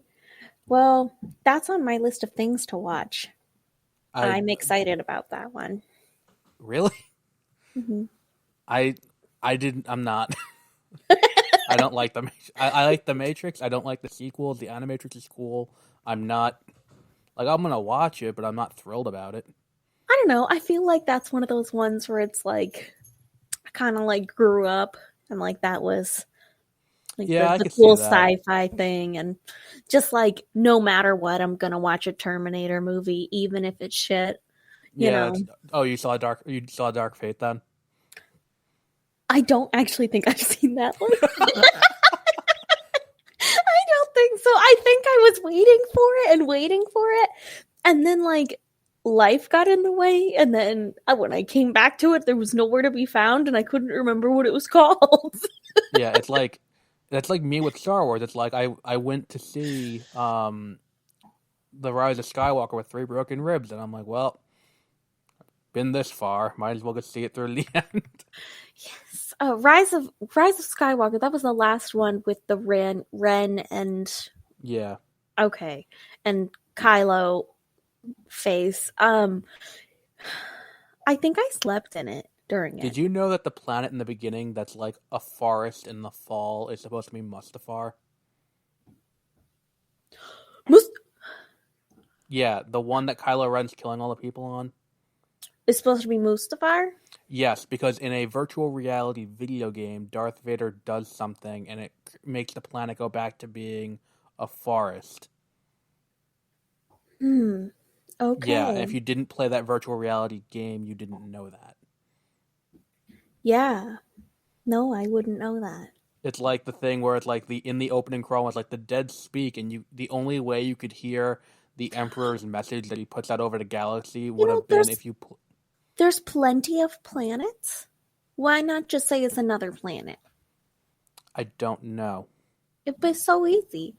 Well, that's on my list of things to watch. I'm excited about that one. Really? Mm-hmm. I'm not. I don't like the. I like the Matrix. I don't like the sequels. The Animatrix is cool. I'm not. Like, I'm gonna watch it, but I'm not thrilled about it. I don't know. I feel like that's one of those ones where it's like I kind of like grew up and like that was like I the could cool see that. sci-fi thing, and just like no matter what, I'm gonna watch a Terminator movie, even if it's shit. You know, Oh, you saw Dark Fate then? I don't actually think I've seen that one. I don't think so. I think I was waiting for it, and then like life got in the way, and then when I came back to it, there was nowhere to be found, and I couldn't remember what it was called. Yeah, it's like me with Star Wars. It's like I went to see The Rise of Skywalker with 3 broken ribs, and I'm like, well, been this far. Might as well just see it through the end. Yes. Rise of Skywalker. That was the last one with the Ren and Yeah. okay, and Kylo face. I think I slept in it during it. Did you know that the planet in the beginning that's like a forest in the fall is supposed to be Mustafar? Yeah, the one that Kylo Ren's killing all the people on. It's supposed to be Mustafar? Yes, because in a virtual reality video game, Darth Vader does something and it makes the planet go back to being a forest. Okay. Yeah, and if you didn't play that virtual reality game, you didn't know that. Yeah. No, I wouldn't know that. It's like the thing where it's like in the opening crawl, it's like the dead speak, and the only way you could hear the Emperor's message that he puts out over the galaxy would have been if you. There's plenty of planets. Why not just say it's another planet? I don't know. It'd be so easy,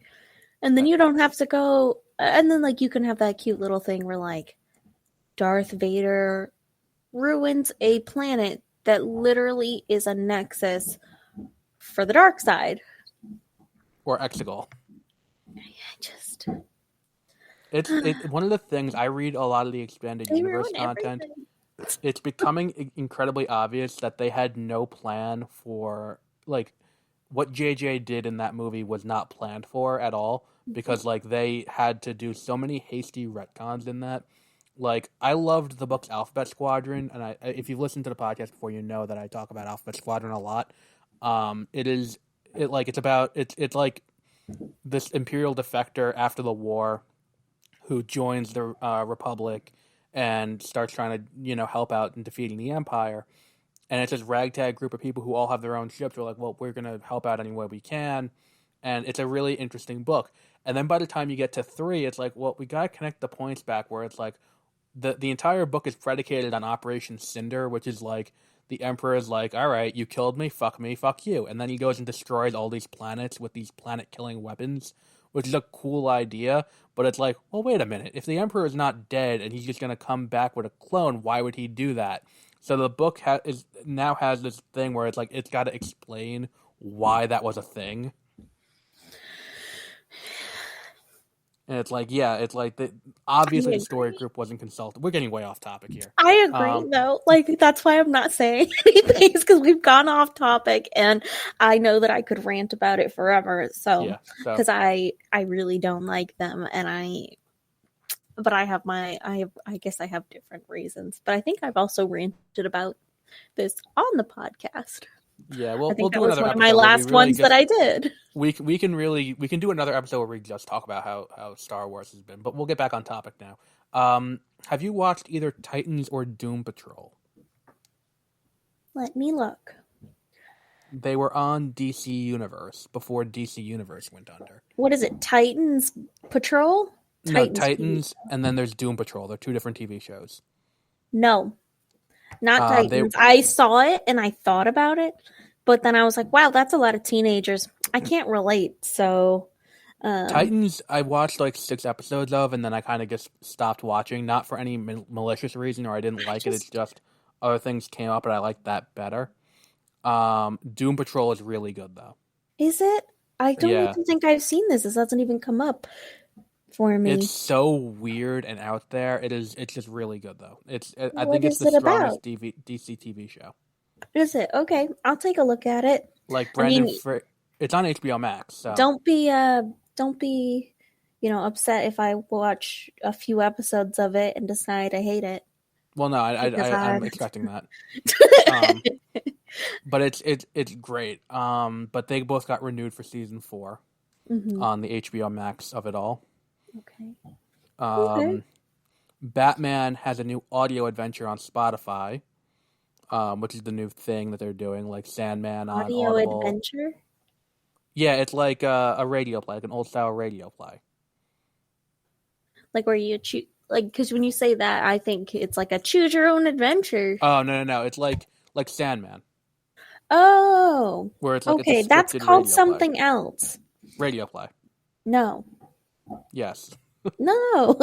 and then you don't have to go. And then like you can have that cute little thing where like Darth Vader ruins a planet that literally is a nexus for the dark side. Or Exegol. It's one of the things I read a lot of the expanded universe content. Everything. It's becoming incredibly obvious that they had no plan for like what JJ did in that movie was not planned for at all because like they had to do so many hasty retcons in that. Like I loved the book's Alphabet Squadron, and if you've listened to the podcast before, you know that I talk about Alphabet Squadron a lot. It's like this Imperial defector after the war who joins the Republic and starts trying to, help out in defeating the Empire. And it's this ragtag group of people who all have their own ships. We're like, well, we're going to help out any way we can. And it's a really interesting book. And then by the time you get to 3, it's like, well, we got to connect the points back where it's like the entire book is predicated on Operation Cinder, which is like the Emperor is like, all right, you killed me, fuck you. And then he goes and destroys all these planets with these planet-killing weapons, which is a cool idea. But it's like, well, wait a minute. If the Emperor is not dead and he's just going to come back with a clone, why would he do that? So the book now has this thing where it's like it's got to explain why that was a thing. And it's like, yeah, it's like obviously the story group wasn't consulted. We're getting way off topic here. I agree, though. Like, that's why I'm not saying anything, because we've gone off topic, and I know that I could rant about it forever. So, because I really don't like them, and I guess I have different reasons. But I think I've also ranted about this on the podcast. Yeah, we'll do another episode. One of my last ones that I did. We can do another episode where we just talk about how Star Wars has been, but we'll get back on topic now. Have you watched either Titans or Doom Patrol? Let me look. They were on DC Universe before DC Universe went under. What is it? Titans Patrol? Titans, and then there's Doom Patrol. They're 2 different TV shows. No. Not Titans. I saw it and I thought about it, but then I was like, wow, that's a lot of teenagers. I can't relate. So Titans, I watched like 6 episodes of, and then I kind of just stopped watching, not for any malicious reason or I didn't like it. It's just other things came up and I liked that better. Doom Patrol is really good though. Is it? I don't even think I've seen this. This hasn't even come up for me. It's so weird and out there. It's just really good though. I think it's the strongest DC TV show. Is it? Okay, I'll take a look at it. Like Brendan, it's on HBO Max. So don't be upset if I watch a few episodes of it and decide I hate it. Well, no, I'm expecting that. But it's great. But they both got renewed for season 4 on the HBO Max of it all. Okay. Batman has a new audio adventure on Spotify, which is the new thing that they're doing, like Sandman on Audible. Audio adventure? Yeah, it's like a radio play, like an old-style radio play. Like where you choose, like, because when you say that, I think it's like a choose your own adventure. Oh, no. It's like Sandman. Oh. Where it's like okay, that's called something else. Radio play. No. Yes. No.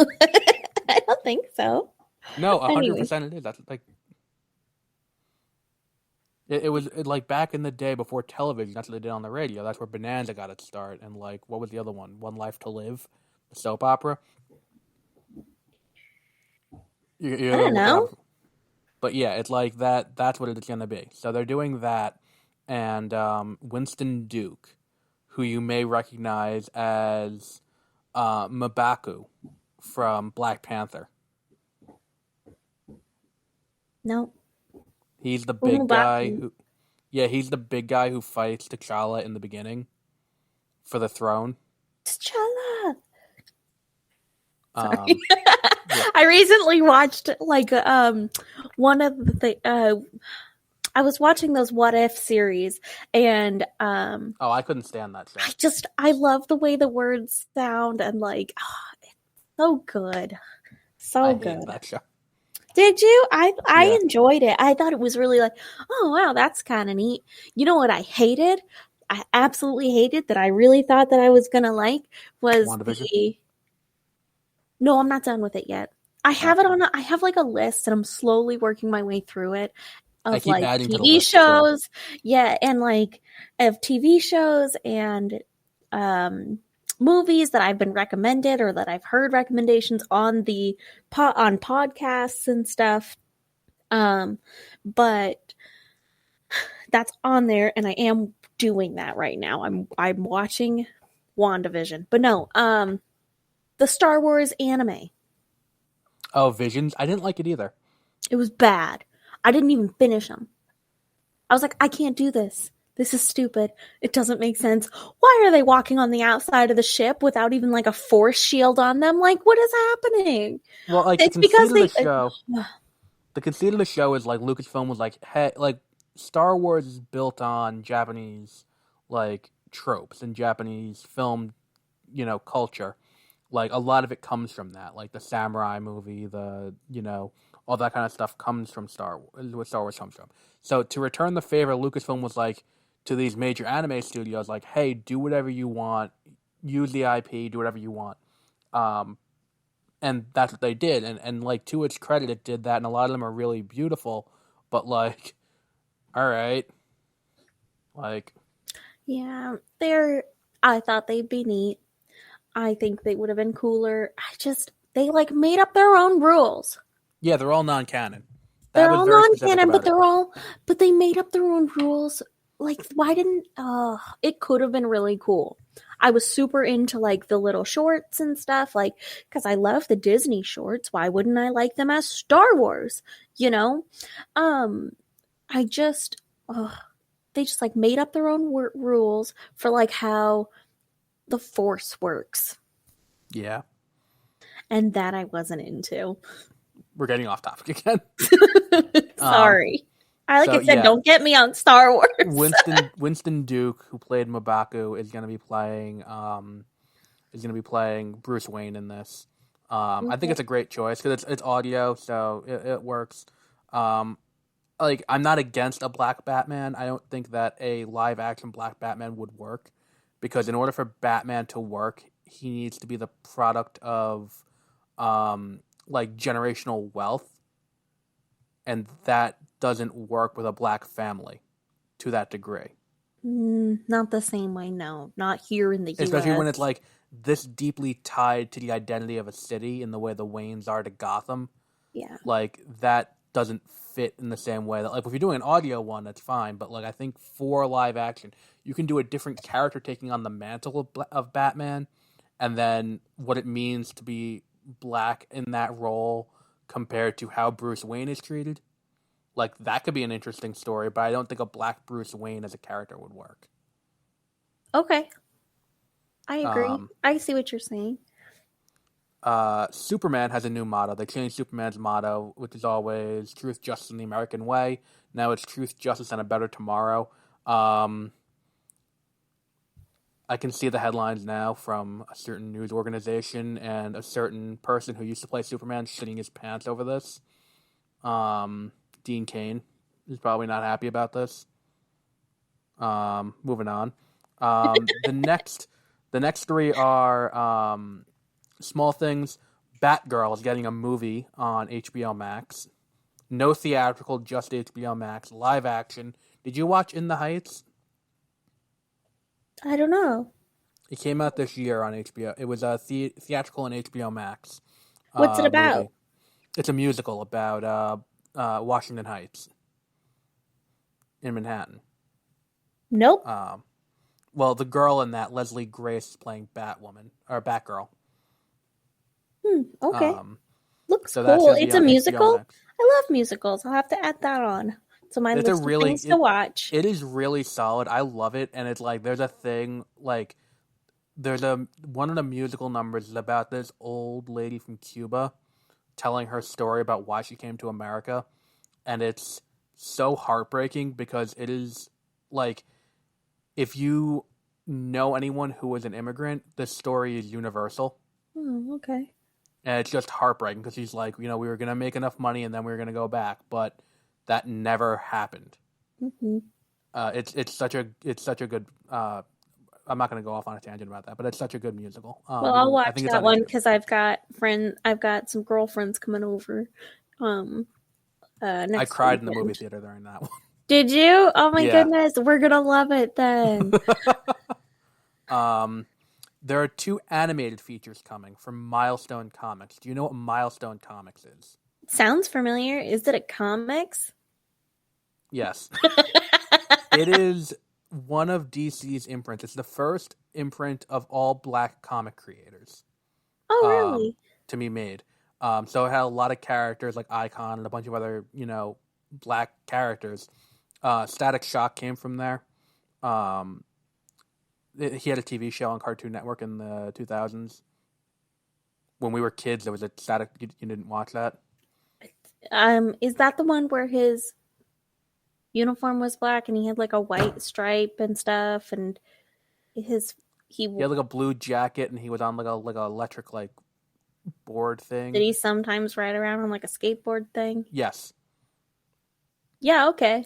I don't think so. No, Anyway, 100% it is. That's like it was like back in the day before television. That's what they did on the radio. That's where Bonanza got its start. And like, what was the other one? One Life to Live, the soap opera. You I gotta don't look it know. up. But yeah, it's like that. That's what it's gonna be. So they're doing that, and Winston Duke, who you may recognize as M'Baku from Black Panther. No. He's the big guy Umubaku. who, yeah, he's the big guy who fights T'Challa in the beginning for the throne. T'Challa. Sorry. Um, yeah. I recently watched like one of I was watching those What If series, and Oh, I couldn't stand that show. I love the way the words sound, and like it's so good. I So hated good. that show. Did you? I Yeah, enjoyed it. I thought it was really like, oh wow, that's kind of neat. You know what I hated? I absolutely hated that I really thought that I was gonna like was WandaVision. the no, I'm not done with it yet. Oh, I have like a list and I'm slowly working my way through it I of keep like adding to the TV list too. shows. Yeah, and like of TV shows and um movies that I've been recommended or that I've heard recommendations on the on podcasts and stuff. Um but that's on there and I am doing that right now. I'm watching WandaVision. But no, the Star Wars anime. Oh, Visions. I didn't like it either. It was bad. I didn't even finish them. I was like, I can't do this. This is stupid. It doesn't make sense. Why are they walking on the outside of the ship without even like a force shield on them? Like, what is happening? Well, like the It's conceit because of the they. show, the conceit of the show is like Lucasfilm was like, hey, like Star Wars is built on Japanese like tropes and Japanese film, culture. Like a lot of it comes from that, like the samurai movie, all that kind of stuff comes from Star Wars. What Star Wars comes from. So to return the favor, Lucasfilm was like to these major anime studios, like, hey, do whatever you want, use the IP, do whatever you want. Um, and that's what they did. And like to its credit, it did that, and a lot of them are really beautiful. But like, all right, like, Yeah, they're. I thought they'd be neat. I think they would have been cooler. They like made up their own rules. yeah, they're all non-canon. That They're was all very specific non-canon, about it. but they made up their own rules. Like, why didn't, it could have been really cool. I was super into like the little shorts and stuff, like, because I love the Disney shorts. Why wouldn't I like them as Star Wars? You know? Um, I just, they just like made up their own rules for like how the Force works. Yeah, And that I wasn't into. we're getting off topic again. um, Sorry. Like so I said, yeah, don't get me on Star Wars. Winston Duke, who played M'Baku, is going to be playing Bruce Wayne in this. I think Okay. it's a great choice because it's audio, so it works. Um, like I'm not against a black Batman. I don't think that a live action black Batman would work because in order for Batman to work, he needs to be the product of like generational wealth, and that doesn't work with a black family to that degree. Not the same way, no. Not here in the Especially when it's US. like this deeply tied to the identity of a city in the way the Waynes are to Gotham. Yeah. Like that doesn't fit in the same way that like if you're doing an audio one, that's fine. But like I think for live action, you can do a different character taking on the mantle of Batman, and then what it means to be black in that role compared to how Bruce Wayne is treated. Like that could be an interesting story, but I don't think a black Bruce Wayne as a character would work. Okay. I agree. Um, I see what you're saying. Superman has a new motto. They changed Superman's motto, which is always truth, justice, and the American way. Now it's truth, justice, and a better tomorrow. I can see the headlines now from a certain news organization and a certain person who used to play Superman shitting his pants over this. Dean Cain is probably not happy about this. Moving on. The next three are small things. Batgirl is getting a movie on HBO Max. No theatrical, just HBO Max. Live action. Did you watch In the Heights? I don't know. It came out this year on HBO. It was a theatrical on HBO Max What's it about? movie. It's a musical about Washington Heights in Manhattan. Nope. Well, the girl in that, Leslie Grace, is playing Batwoman or Batgirl. Okay. Looks So that's cool. gonna be It's a on HBO musical. Max. I love musicals. I'll have to add that on to my It's a list of really things to watch. it is really solid. I love it, and it's like there's a thing like there's a one of the musical numbers is about this old lady from Cuba telling her story about why she came to America, and it's so heartbreaking because it is like if you know anyone who was an immigrant, this story is universal. Okay. And it's just heartbreaking because he's like, we were going to make enough money and then we were going to go back, but that never happened. Mm-hmm. It's such a good. I'm not going to go off on a tangent about that, but it's such a good musical. Well, I'll I watch think it's that on one HBO. because I've got some girlfriends coming over. Next I cried in the weekend. movie theater during that one. Did you? Oh my Yeah. goodness, we're gonna love it then. There are 2 animated features coming from Milestone Comics. Do you know what Milestone Comics is? Sounds familiar. Is it a comics? Yes. It is one of DC's imprints. It's the first imprint of all black comic creators Oh, really? to be made. So it had a lot of characters like Icon and a bunch of other, black characters. Static Shock came from there. He had a TV show on Cartoon Network in the 2000s. When we were kids, there was a Static. You didn't watch that? Is that the one where his uniform was black and he had like a white stripe and stuff, and he had like a blue jacket and he was on like a electric board thing. Did he sometimes ride around on like a skateboard thing? Yes. Yeah. Okay.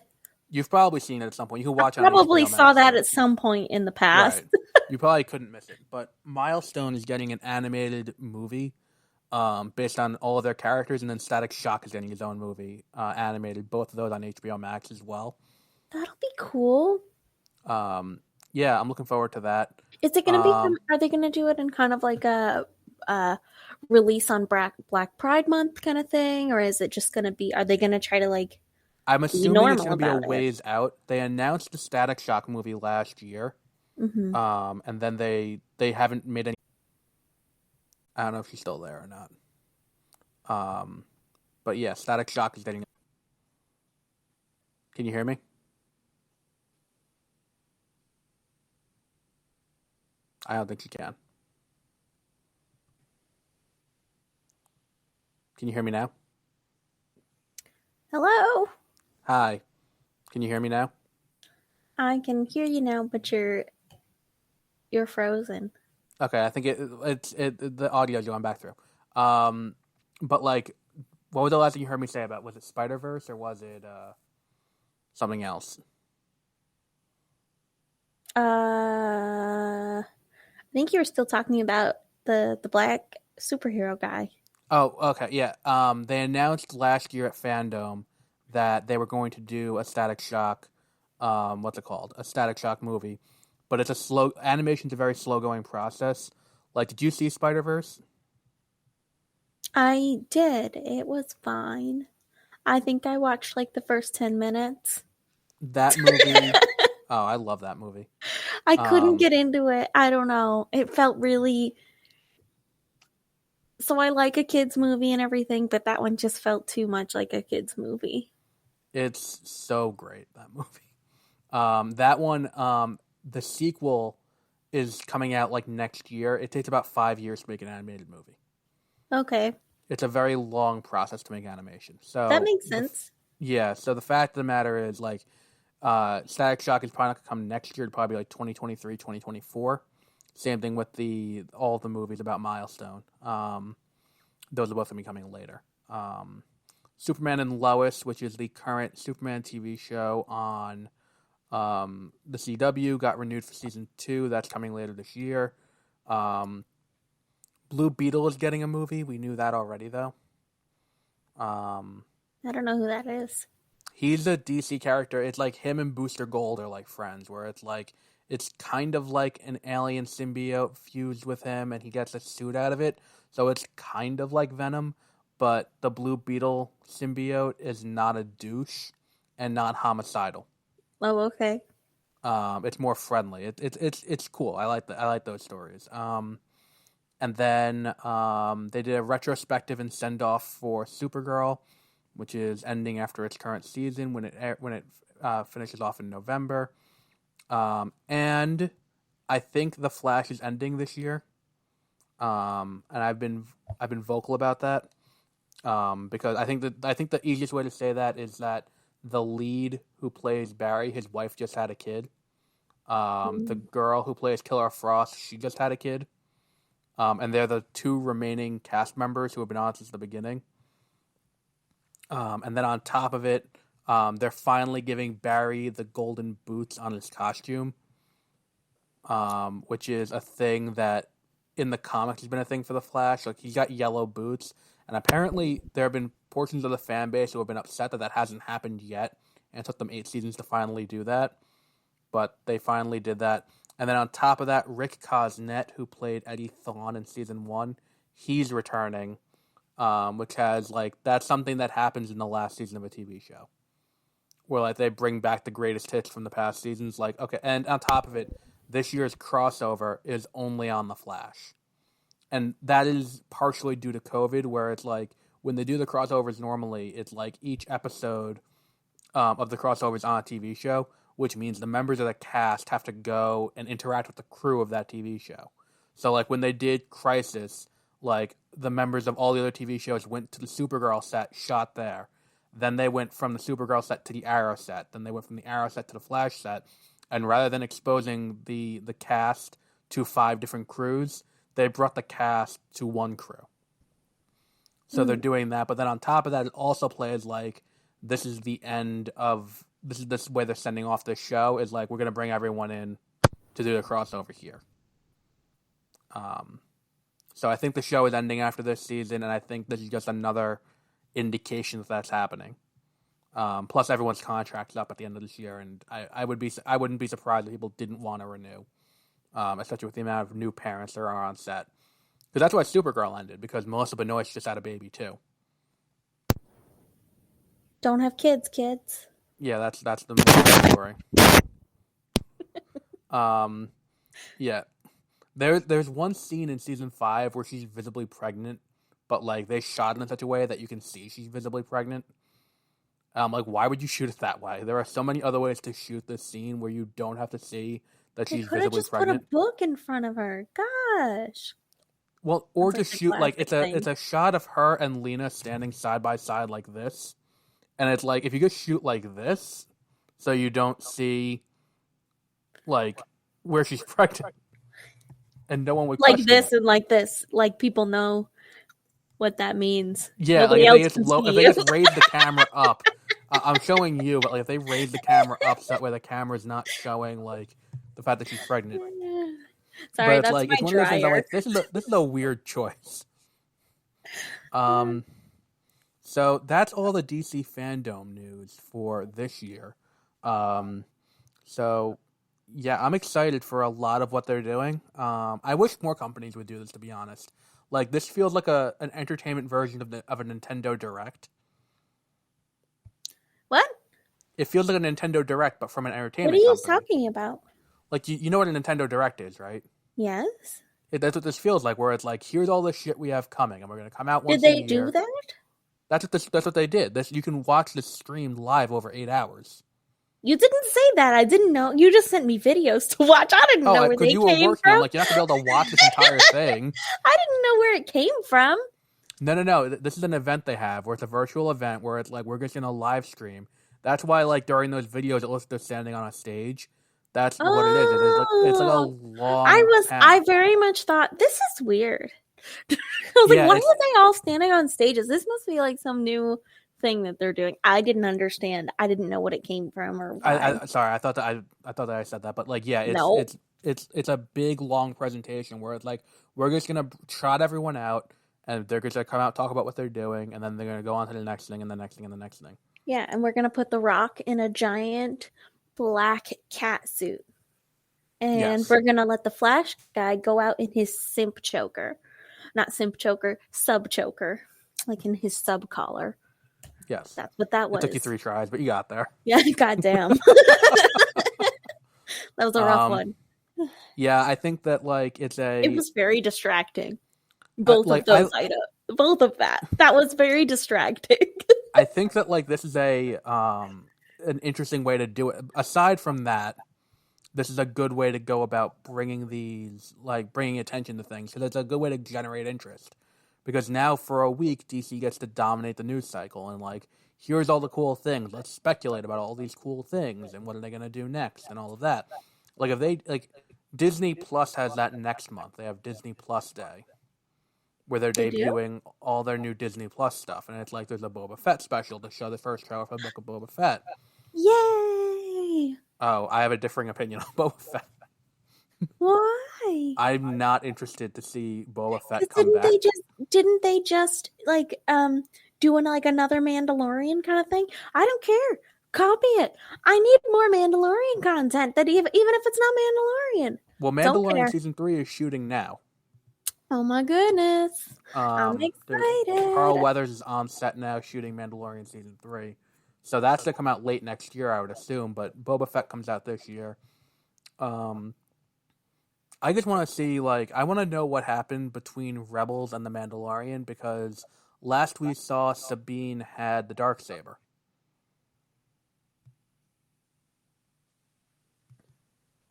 You've probably seen it at some point. You can watch it. Probably on HBO saw Max, that too. at some point in the past. Right. You probably couldn't miss it. But Milestone is getting an animated movie based on all of their characters, and then Static Shock is getting his own movie animated. Both of those on HBO Max as well. That'll be cool. Yeah, I'm looking forward to that. Is it going to be? Are they going to do it in kind of like a release on Black Pride Month kind of thing, or is it just going to be? Are they going to try to I'm assuming it's going to be a about it? ways out. They announced the Static Shock movie last year, Mm-hmm. and then they haven't made any. I don't know if she's still there or not. But yeah, Static Shock is getting. Can you hear me? I don't think you can. Can you hear me now? Hello. Hi. Can you hear me now? I can hear you now, but you're frozen. Okay, I think the audio's going back through. But what was the last thing you heard me say about? Was it Spider-Verse or was it something else? I think you were still talking about the black superhero guy. Oh, okay, yeah. They announced last year at Fandome that they were going to do a Static Shock. What's it called? A Static Shock movie, but it's a slow animation's a very slow going process. Did you see Spider-Verse? I did. It was fine. I think I watched the first 10 minutes. That movie. Oh, I love that movie. I couldn't get into it. I don't know. It felt really. So I like a kid's movie and everything, but that one just felt too much like a kid's movie. It's so great, that movie. That one, the sequel is coming out next year. It takes about 5 years to make an animated movie. Okay. It's a very long process to make animation. So that makes sense. Yeah, so the fact of the matter is Static Shock is probably not going to come next year. It'll probably be 2023, 2024. Same thing with all the movies about Milestone. Those are both going to be coming later. Superman and Lois, which is the current Superman TV show on the CW, got renewed for season 2. That's coming later this year. Blue Beetle is getting a movie. We knew that already, though. I don't know who that is. He's a DC character. It's like him and Booster Gold are like friends, where it's like it's kind of like an alien symbiote fused with him, and he gets a suit out of it. So it's kind of like Venom, but the Blue Beetle symbiote is not a douche and not homicidal. Oh, okay. It's more friendly. It's cool. I like those stories. And then they did a retrospective and send off for Supergirl, which is ending after its current season when it finishes off in November. And I think The Flash is ending this year. And I've been vocal about that. Because I think the easiest way to say that is that the lead who plays Barry, his wife just had a kid. The girl who plays Killer Frost, she just had a kid. And they're the two remaining cast members who have been on since the beginning. And then on top of it, they're finally giving Barry the golden boots on his costume, which is a thing that in the comics has been a thing for the Flash. Like, he's got yellow boots, and apparently there have been portions of the fan base who have been upset that hasn't happened yet, and it took them 8 seasons to finally do that. But they finally did that. And then on top of that, Rick Cosnett, who played Eddie Thawne in season 1, he's returning, which has, like, that's something that happens in the last season of a TV show, where, like, they bring back the greatest hits from the past seasons. Like, okay, and on top of it, this year's crossover is only on The Flash. And that is partially due to COVID, where it's like, when they do the crossovers normally, it's like each episode of the crossovers on a TV show, which means the members of the cast have to go and interact with the crew of that TV show. So, like, when they did Crisis, like, the members of all the other TV shows went to the Supergirl set, shot there. Then they went from the Supergirl set to the Arrow set. Then they went from the Arrow set to the Flash set. And rather than exposing the cast to 5 different crews, they brought the cast to one crew. So they're doing that. But then on top of that, it also plays like this is the end of... This way they're sending off this show is like, we're going to bring everyone in to do the crossover here. So I think the show is ending after this season, and I think this is just another indication that that's happening. Plus, everyone's contract's up at the end of this year, and I wouldn't be surprised if people didn't want to renew, especially with the amount of new parents there are on set. Because that's why Supergirl ended, because Melissa Benoist just had a baby too. Don't have kids. Yeah, that's the main story. Yeah. There's one scene in season 5 where she's visibly pregnant, but like they shot it in such a way that you can see she's visibly pregnant. Like, why would you shoot it that way? There are so many other ways to shoot this scene where you don't have to see that she's visibly just pregnant. Put a book in front of her. Gosh. Well, or just shoot like it's a shot of her and Lena standing side by side like this. And it's like, if you just shoot like this, so you don't see, like, where she's pregnant, and no one would like this it. and like this, like people know what that means. Yeah, like if they just raise the camera up, I'm showing you, but like if they raise the camera up so that way the camera's not showing like the fact that she's pregnant. Sorry, but that's like, my it's one dryer. of those things I'm like, this is a weird choice. So that's all the DC Fandome news for this year. So yeah, I'm excited for a lot of what they're doing. I wish more companies would do this, to be honest. Like, this feels like an entertainment version of a Nintendo Direct. What? It feels like a Nintendo Direct, but from an entertainment company. What are you company. talking about? Like, you know what a Nintendo Direct is, right? Yes. That's what this feels like, where it's like, here's all the shit we have coming, and we're going to come out once a year. Did they do that? That's what they did. You can watch this streamed live over 8 hours. You didn't say that. I didn't know. You just sent me videos to watch. I didn't know where they came from. Like, you're not going to be able to watch this entire thing. I didn't know where it came from. No. This is an event they have where it's a virtual event where it's like we're just going to live stream. That's why, like, during those videos, it looks like they're standing on a stage. That's what it is. It's like a long I very much thought, this is weird. I was like, why are they all standing on stages? This must be like some new thing that they're doing. I didn't understand. I didn't know what it came from or why. Sorry, I thought that I said that, but like, yeah, it's a big long presentation where it's like we're just gonna trot everyone out, and they're just gonna come out, talk about what they're doing, and then they're gonna go on to the next thing and the next thing and the next thing. Yeah, and we're gonna put The Rock in a giant black cat suit. And Yes. we're gonna let the Flash guy go out in his simp choker. Not simp choker, sub choker. Like in his sub collar. Yes. That's what that It was. took you 3 tries, but you got there. Yeah, goddamn. That was a rough one. Yeah, I think that like It was very distracting. Both of those items. Both of that. That was very distracting. I think that like this is an interesting way to do it. Aside from that, this is a good way to go about bringing attention to things. So that's a good way to generate interest. Because now for a week, DC gets to dominate the news cycle and like, here's all the cool things. Let's speculate about all these cool things and what are they going to do next and all of that. Like if they like Disney Plus has that next month. They have Disney Plus Day where they're debuting all their new Disney Plus stuff, and it's like there's a Boba Fett special to show the first trailer for the Book of Boba Fett. Yay! Oh, I have a differing opinion on Boba Fett. Why? I'm not interested to see Boba Fett come back. Didn't they just like do another Mandalorian kind of thing? I don't care. Copy it. I need more Mandalorian content. That even if it's not Mandalorian. Well, Mandalorian season 3 is shooting now. Oh my goodness! I'm excited. Carl Weathers is on set now shooting Mandalorian season 3, so that's to come out late next year, I would assume. But Boba Fett comes out this year. I just want to see, like, I want to know what happened between Rebels and the Mandalorian, because last we saw Sabine had the Darksaber.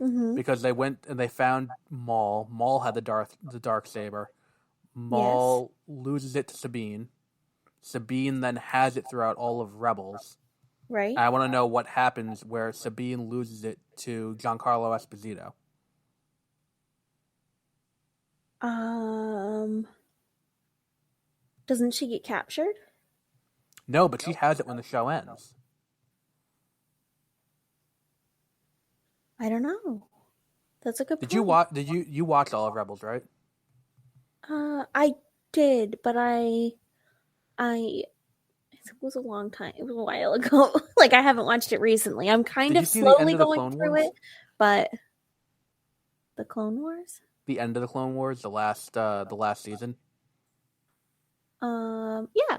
Mm-hmm. Because they went and they found Maul. Maul had the Darksaber. Maul loses it to Sabine. Sabine then has it throughout all of Rebels. Right. And I want to know what happens where Sabine loses it to Giancarlo Esposito. Doesn't she get captured? No, but she has it when the show ends. I don't know. That's a good point. Did you watch all of Rebels, right? I did, but it was a long time. It was a while ago. Like, I haven't watched it recently. I'm kind of slowly going through it, but the Clone Wars? The end of the Clone Wars, the last season. Yeah.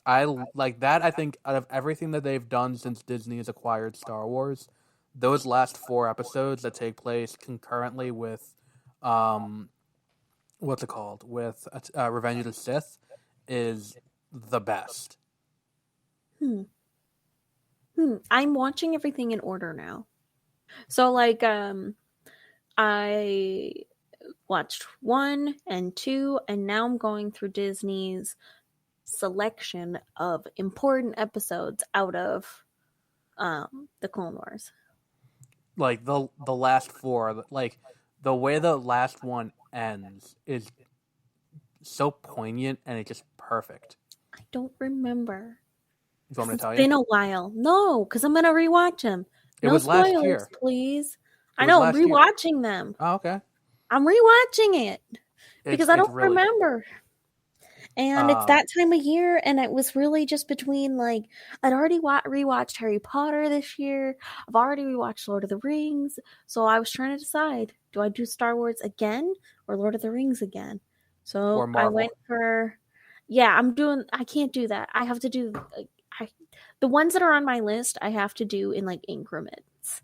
I like that. I think out of everything that they've done since Disney has acquired Star Wars, those last 4 episodes that take place concurrently with, what's it called? With Revenge of the Sith, is the best. I'm watching everything in order now. So, like, I watched 1 and 2, and now I'm going through Disney's selection of important episodes out of the Clone Wars. Like the last 4, like the way the last one ends is so poignant and it's just perfect. I don't remember. You want me to tell you? It's been a while. No, because I'm gonna rewatch them. It was last year, please. I know, I'm rewatching them. Oh, okay. I'm rewatching it because I don't remember. And it's that time of year, and it was really just between, like, I'd already rewatched Harry Potter this year. I've already rewatched Lord of the Rings. So I was trying to decide, do I do Star Wars again or Lord of the Rings again? So I went for, I can't do that. I have to do, the ones that are on my list, I have to do in, like, increments.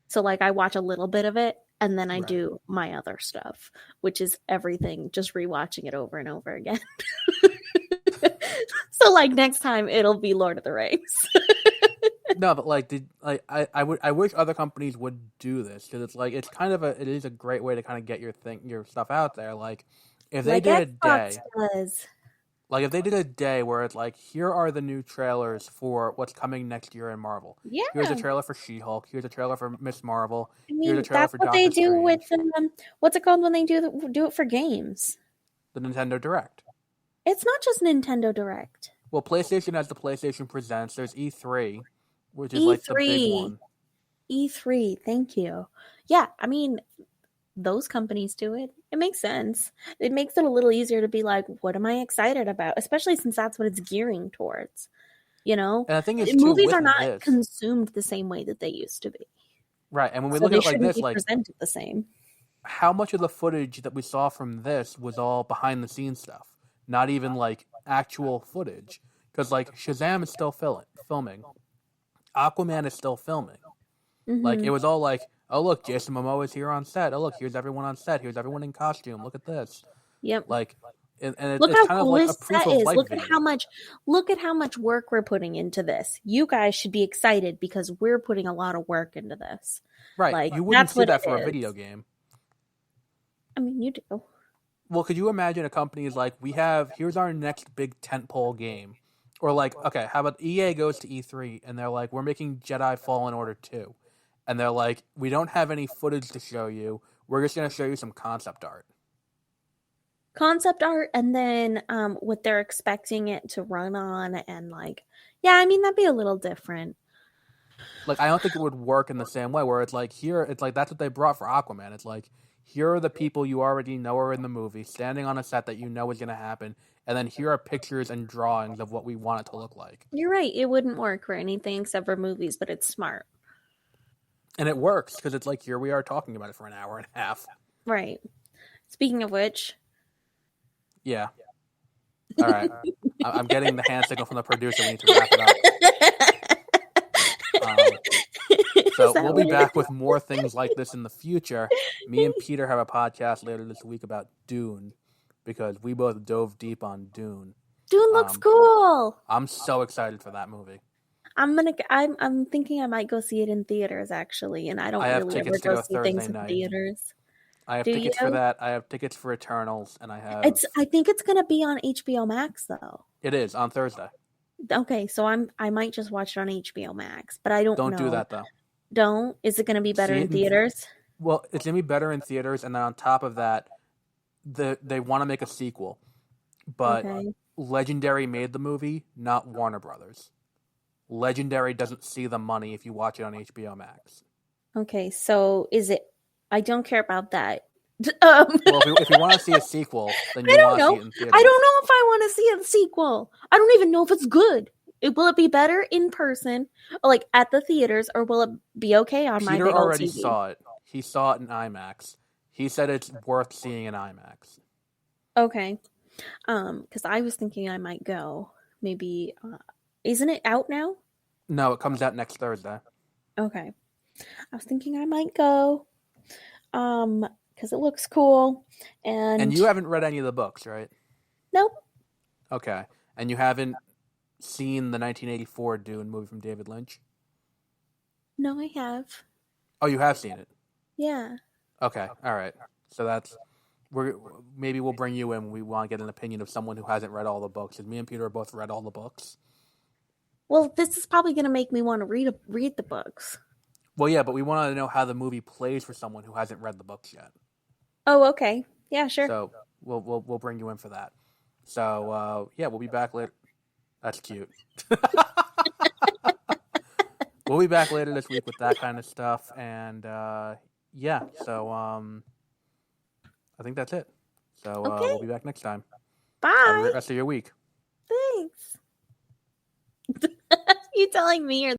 So, like, I watch a little bit of it, and then I do my other stuff, which is everything, just rewatching it over and over again. So, like, next time it'll be Lord of the Rings. No, but like, I wish other companies would do this, because it's like it is a great way to kind of get your stuff out there. Like, if they did a day, like if they did a day where it's like, here are the new trailers for what's coming next year in Marvel. Yeah. Here's a trailer for She-Hulk. Here's a trailer for Miss Marvel. I mean, here's a trailer for Doctor Strange. That's what they do with what's it called when they do it for games? The Nintendo Direct. It's not just Nintendo Direct. Well, PlayStation has the PlayStation Presents. There's E3, which is like the big one. E3, thank you. Yeah, I mean, those companies do it. It makes sense. It makes it a little easier to be like, what am I excited about? Especially since that's what it's gearing towards. You know, And the thing is, too, movies with are not this, consumed the same way that they used to be. right? And when we So look at they it like shouldn't this, be like, presented the same. how much of the footage that we saw from this was all behind the scenes stuff, not even like actual footage? Because like Shazam is still filming, Aquaman is still filming. Like Mm-hmm. it was all like, oh look, Jason Momoa is here on set. Oh look, here's everyone on set. Here's everyone in costume. Look at this. Yep. Like, and Look it's how kind of cool like a this proof set of is. life video. Look at how much work we're putting into this. You guys should be excited because we're putting a lot of work into this. Right. Like You wouldn't that's see what that it for a video is. game. I mean, you do. Well, could you imagine a company is like, here's our next big tentpole game. Or like, okay, how about EA goes to E3 and they're like, we're making Jedi Fallen Order 2. And they're like, we don't have any footage to show you. We're just going to show you some concept art. Concept art and then what they're expecting it to run on and like yeah, I mean that'd be a little different. Like, I don't think it would work in the same way where it's like, it's like, that's what they brought for Aquaman. It's like, here are the people you already know are in the movie, standing on a set that you know is going to happen. And then here are pictures and drawings of what we want it to look like. You're right, it wouldn't work for anything except for movies, but it's smart. And it works because it's like, here we are talking about it for an hour and a half. Right. Speaking of which, Yeah. All right. I'm getting the hand signal from the producer. We need to wrap it up. So we'll be back with more things like this in the future. Me and Peter have a podcast later this week about Dune because we both dove deep on Dune. Dune looks cool. I'm so excited for that movie. I'm thinking I might go see it in theaters actually, and I don't really ever go see things in theaters. I have tickets for that. I have tickets for Eternals, and I think it's gonna be on HBO Max though. It is on Thursday. Okay, so I might just watch it on HBO Max, but I don't know. Don't do that though. Don't? Is it gonna be better in theaters? Well, it's gonna be better in theaters, and then on top of that, they want to make a sequel, but Legendary made the movie, not Warner Brothers. Legendary doesn't see the money if you watch it on HBO Max. Okay, so is it? I don't care about that. Well, if you want to see a sequel, then you want to see it in theaters. I don't know if I want to see a sequel. I don't even know if it's good. Will it be better in person, or like at the theaters, or will it be okay on my big old TV? Peter already saw it. He saw it in IMAX. He said it's worth seeing in IMAX. Okay. Because I was thinking I might go. Maybe, isn't it out now? No, it comes out next Thursday. Okay. I was thinking I might go. Because it looks cool. And you haven't read any of the books, right? Nope. Okay. And you haven't seen the 1984 Dune movie from David Lynch? No, I have. Oh, you have seen it? Yeah. Okay. All right. So maybe we'll bring you in when we want to get an opinion of someone who hasn't read all the books. Because me and Peter both read all the books. Well, this is probably going to make me want to read the books. Well, yeah, but we want to know how the movie plays for someone who hasn't read the books yet. Oh, okay. Yeah, sure. So we'll bring you in for that. So yeah, we'll be back later. That's cute. We'll be back later this week with that kind of stuff, and yeah. So I think that's it. So we'll be back next time. Bye. Have a great rest of your week. Thanks. You telling me or